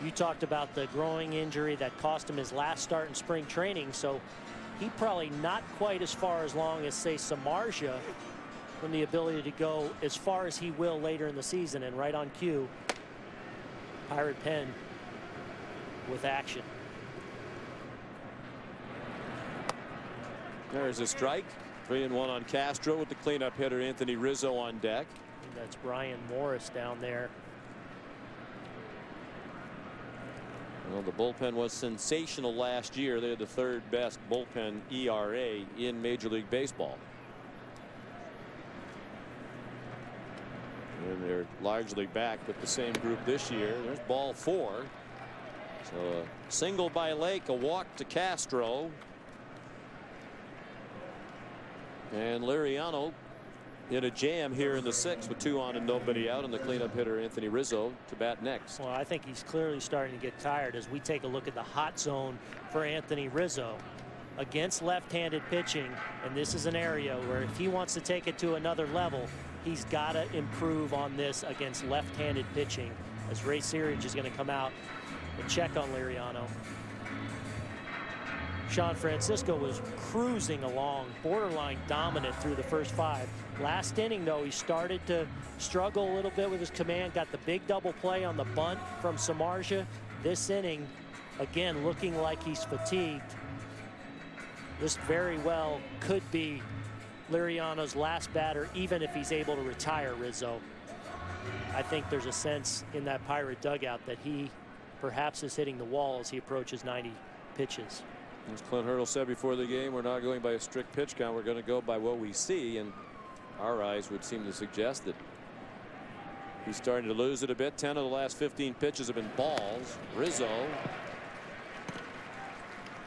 You talked about the growing injury that cost him his last start in spring training, so he probably not quite as far as long as, say, Samardzija, from the ability to go as far as he will later in the season. And right on cue, Pirate pen with action. There's a strike. 3-1 on Castro with the cleanup hitter Anthony Rizzo on deck. And that's Brian Morris down there. Well, the bullpen was sensational last year. They had the 3rd best bullpen ERA in Major League Baseball. And they're largely back with the same group this year. There's ball 4. So a single by Lake, a walk to Castro. And Liriano hit a jam here in the 6th with 2 on and nobody out, and the cleanup hitter Anthony Rizzo to bat next. Well, I think he's clearly starting to get tired as we take a look at the hot zone for Anthony Rizzo against left-handed pitching. And this is an area where if he wants to take it to another level, he's got to improve on this against left-handed pitching, as Ray Searage is going to come out and check on Liriano. Sean Francisco was cruising along, borderline dominant through the first 5. Last inning, though, he started to struggle a little bit with his command, got the big double play on the bunt from Samardzija. This inning, again, looking like he's fatigued. This very well could be Liriano's last batter, even if he's able to retire Rizzo. I think there's a sense in that Pirate dugout that he perhaps is hitting the wall as he approaches 90 pitches. As Clint Hurdle said before the game, we're not going by a strict pitch count. We're going to go by what we see, and our eyes would seem to suggest that he's starting to lose it a bit. 10 of the last 15 pitches have been balls. Rizzo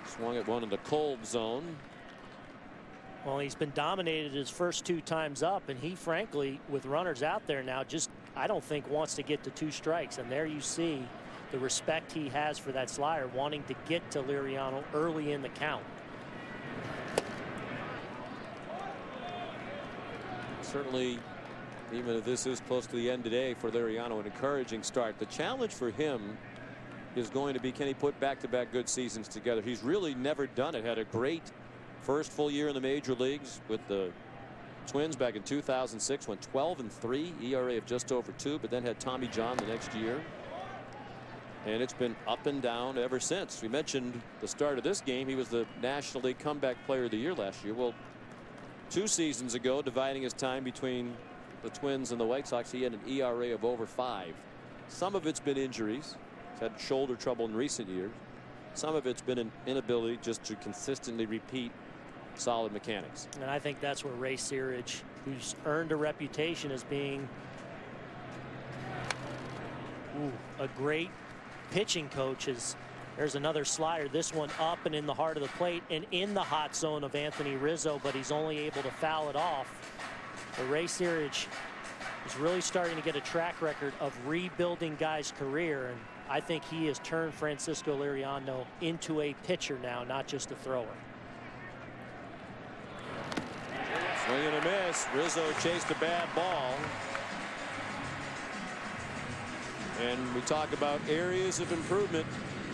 swung at one in the cold zone. Well, he's been dominated his first 2 times up, and he, frankly, with runners out there now, just, I don't think, wants to get to 2 strikes. And there you see the respect he has for that slider, wanting to get to Liriano early in the count. Certainly, even if this is close to the end today for Liriano, an encouraging start. The challenge for him is going to be, can he put back-to-back good seasons together? He's really never done it. Had a great first full year in the major leagues with the Twins back in 2006, went 12-3, ERA of just over 2, but then had Tommy John the next year. And it's been up and down ever since. We mentioned the start of this game, he was the National League Comeback Player of the Year last year. Well, 2 seasons ago, dividing his time between the Twins and the White Sox, he had an ERA of over 5. Some of it's been injuries. He's had shoulder trouble in recent years. Some of it's been an inability just to consistently repeat solid mechanics. And I think that's where Ray Searage, who's earned a reputation as being a great pitching coach, there's another slider, this one up and in the heart of the plate and in the hot zone of Anthony Rizzo, but he's only able to foul it off. But Ray Searage is really starting to get a track record of rebuilding guys' career, and I think he has turned Francisco Liriano into a pitcher now, not just a thrower. Swing and a miss. Rizzo chased a bad ball. And we talk about areas of improvement.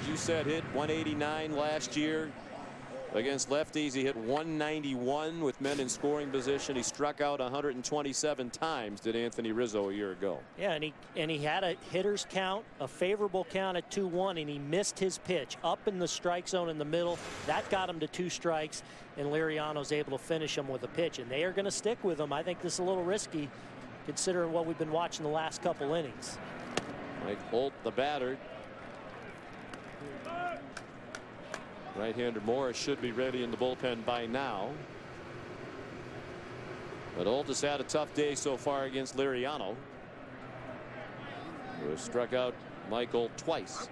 As you said, hit 189 last year against lefties. He hit 191 with men in scoring position. He struck out 127 times, did Anthony Rizzo a year ago. Yeah, and he had a hitter's count, a favorable count at 2-1, and he missed his pitch up in the strike zone in the middle. That got him to 2 strikes, and Liriano's able to finish him with a pitch, and they are going to stick with him. I think this is a little risky considering what we've been watching the last couple innings. Mike Holt, the batter. Right-hander Morris should be ready in the bullpen by now. But Holt has had a tough day so far against Liriano, who has struck out Michael twice.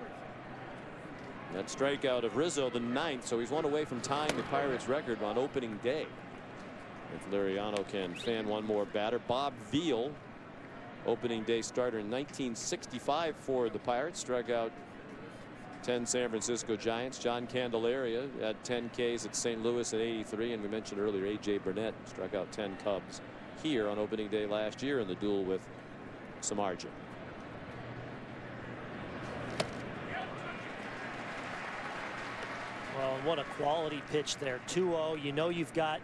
That strikeout of Rizzo, the 9th, so he's 1 away from tying the Pirates record on opening day. If Liriano can fan one more batter. Bob Veal, opening day starter in 1965 for the Pirates, struck out 10 San Francisco Giants. John Candelaria had 10 Ks at St. Louis in '83, and we mentioned earlier A.J. Burnett struck out 10 Cubs here on opening day last year in the duel with Samardzija. Well, what a quality pitch there. 2-0. You know you've got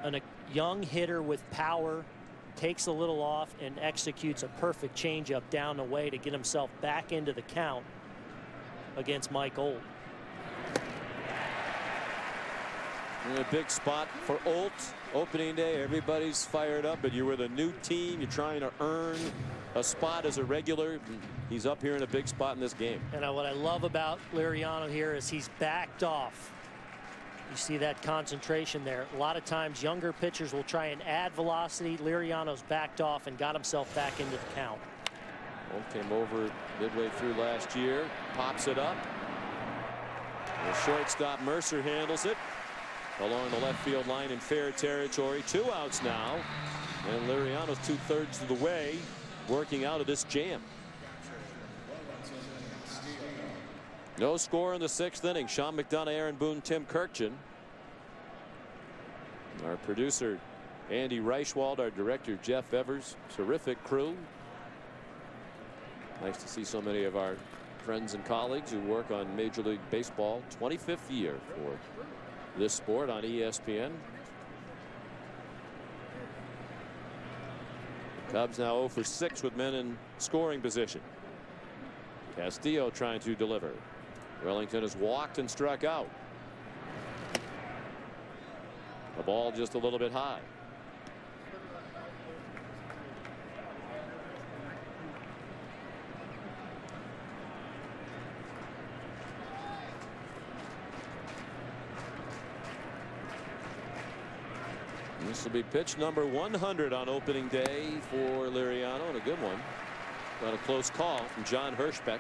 a young hitter with power, takes a little off and executes a perfect changeup down the way to get himself back into the count against Mike Olt. In a big spot for Olt. Opening day, everybody's fired up, but you're with a new team. You're trying to earn a spot as a regular. He's up here in a big spot in this game. And what I love about Liriano here is he's backed off. You see that concentration there. A lot of times younger pitchers will try and add velocity. Liriano's backed off and got himself back into the count. Olt came over midway through last year, pops it up. The shortstop Mercer handles it along the left field line in fair territory. 2 outs now, and Liriano's 2/3 of the way working out of this jam. No score in the 6th inning. Sean McDonough, Aaron Boone, Tim Kurkjian. Our producer Andy Reichwald, our director Jeff Evers. Terrific crew. Nice to see so many of our friends and colleagues who work on Major League Baseball. 25th year for this sport on ESPN. The Cubs now 0 for 6 with men in scoring position. Castillo trying to deliver. Wellington has walked and struck out. The ball just a little bit high. This will be pitch number 100 on opening day for Liriano, and a good one. Got a close call from John Hirschbeck.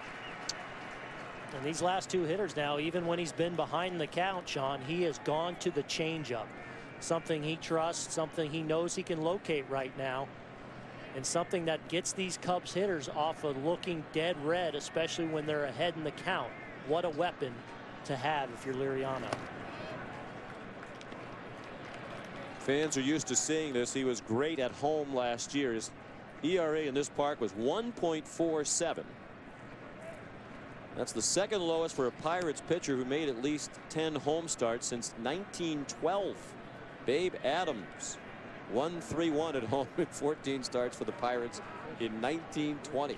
And these last 2 hitters now, even when he's been behind the count, Sean, he has gone to the changeup. Something he trusts, something he knows he can locate right now, and something that gets these Cubs hitters off of looking dead red, especially when they're ahead in the count. What a weapon to have if you're Liriano. Fans are used to seeing this. He was great at home last year. His ERA in this park was 1.47. That's the 2nd lowest for a Pirates pitcher who made at least 10 home starts since 1912. Babe Adams, 1.31 at home in 14 starts for the Pirates in 1920.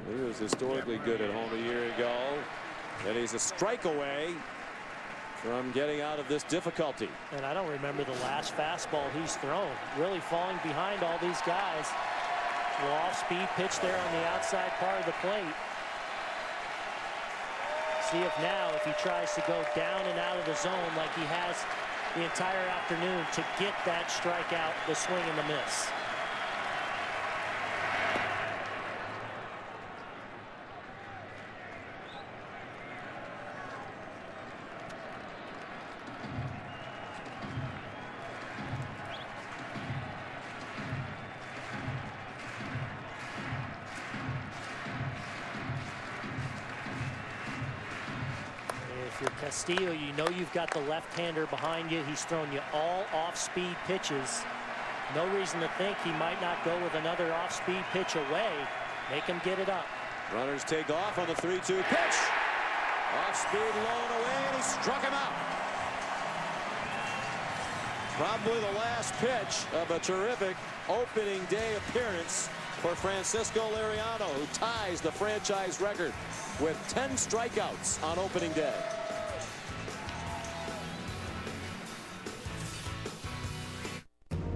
He was historically good at home a year ago, and he's a strike away from getting out of this difficulty. And I don't remember the last fastball he's thrown. Really falling behind all these guys. A little off-speed pitch there on the outside part of the plate. See if now, if he tries to go down and out of the zone like he has the entire afternoon to get that strikeout, the swing and the miss. Castillo, you know you've got the left-hander behind you. He's thrown you all off-speed pitches. No reason to think he might not go with another off-speed pitch away. Make him get it up. Runners take off on the 3-2 pitch. Off-speed, low and away, and he struck him out. Probably the last pitch of a terrific opening day appearance for Francisco Liriano, who ties the franchise record with 10 strikeouts on opening day.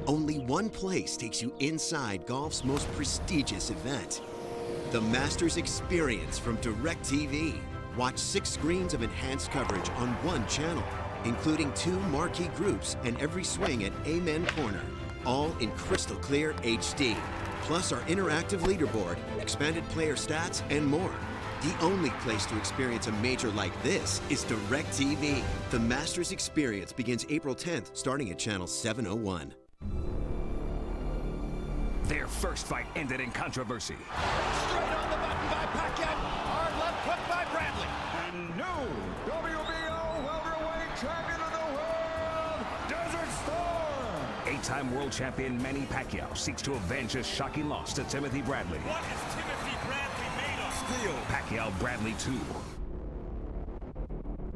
Only one place takes you inside golf's most prestigious event. The Masters Experience from DirecTV. Watch 6 screens of enhanced coverage on one channel, including 2 marquee groups and every swing at Amen Corner, all in crystal clear HD. Plus our interactive leaderboard, expanded player stats, and more. The only place to experience a major like this is DirecTV. The Masters Experience begins April 10th, starting at channel 701. Their first fight ended in controversy. Straight on the button by Pacquiao. Hard left hook by new WBO welterweight champion of the world, Desert Storm. 8-time world champion Manny Pacquiao seeks to avenge his shocking loss to Timothy Bradley. What is Timothy Bradley made of? Steel. Pacquiao Bradley 2.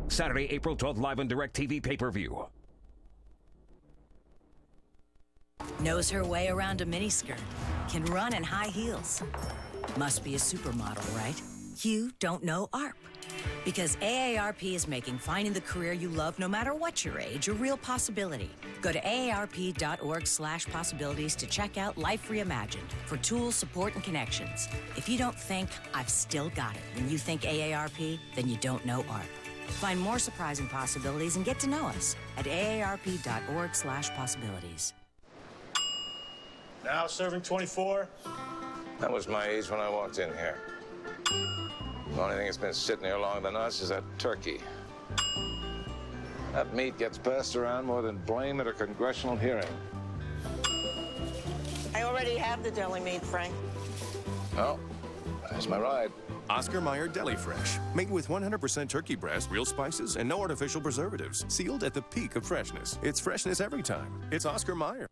Saturday, April 12th, live on DirecTV pay-per-view. Knows her way around a miniskirt. Can run in high heels. Must be a supermodel, right? You don't know AARP. Because AARP is making finding the career you love, no matter what your age, a real possibility. Go to aarp.org/possibilities to check out Life Reimagined for tools, support, and connections. If you don't think I've still got it when you think AARP, then you don't know AARP. Find more surprising possibilities and get to know us at aarp.org/possibilities. Now serving 24. That was my age when I walked in here. The only thing that's been sitting here longer than us is that turkey. That meat gets passed around more than blame at a congressional hearing. I already have the deli meat, Frank. Oh, that's my ride. Oscar Mayer Deli Fresh. Made with 100% turkey breast, real spices, and no artificial preservatives. Sealed at the peak of freshness. It's freshness every time. It's Oscar Mayer.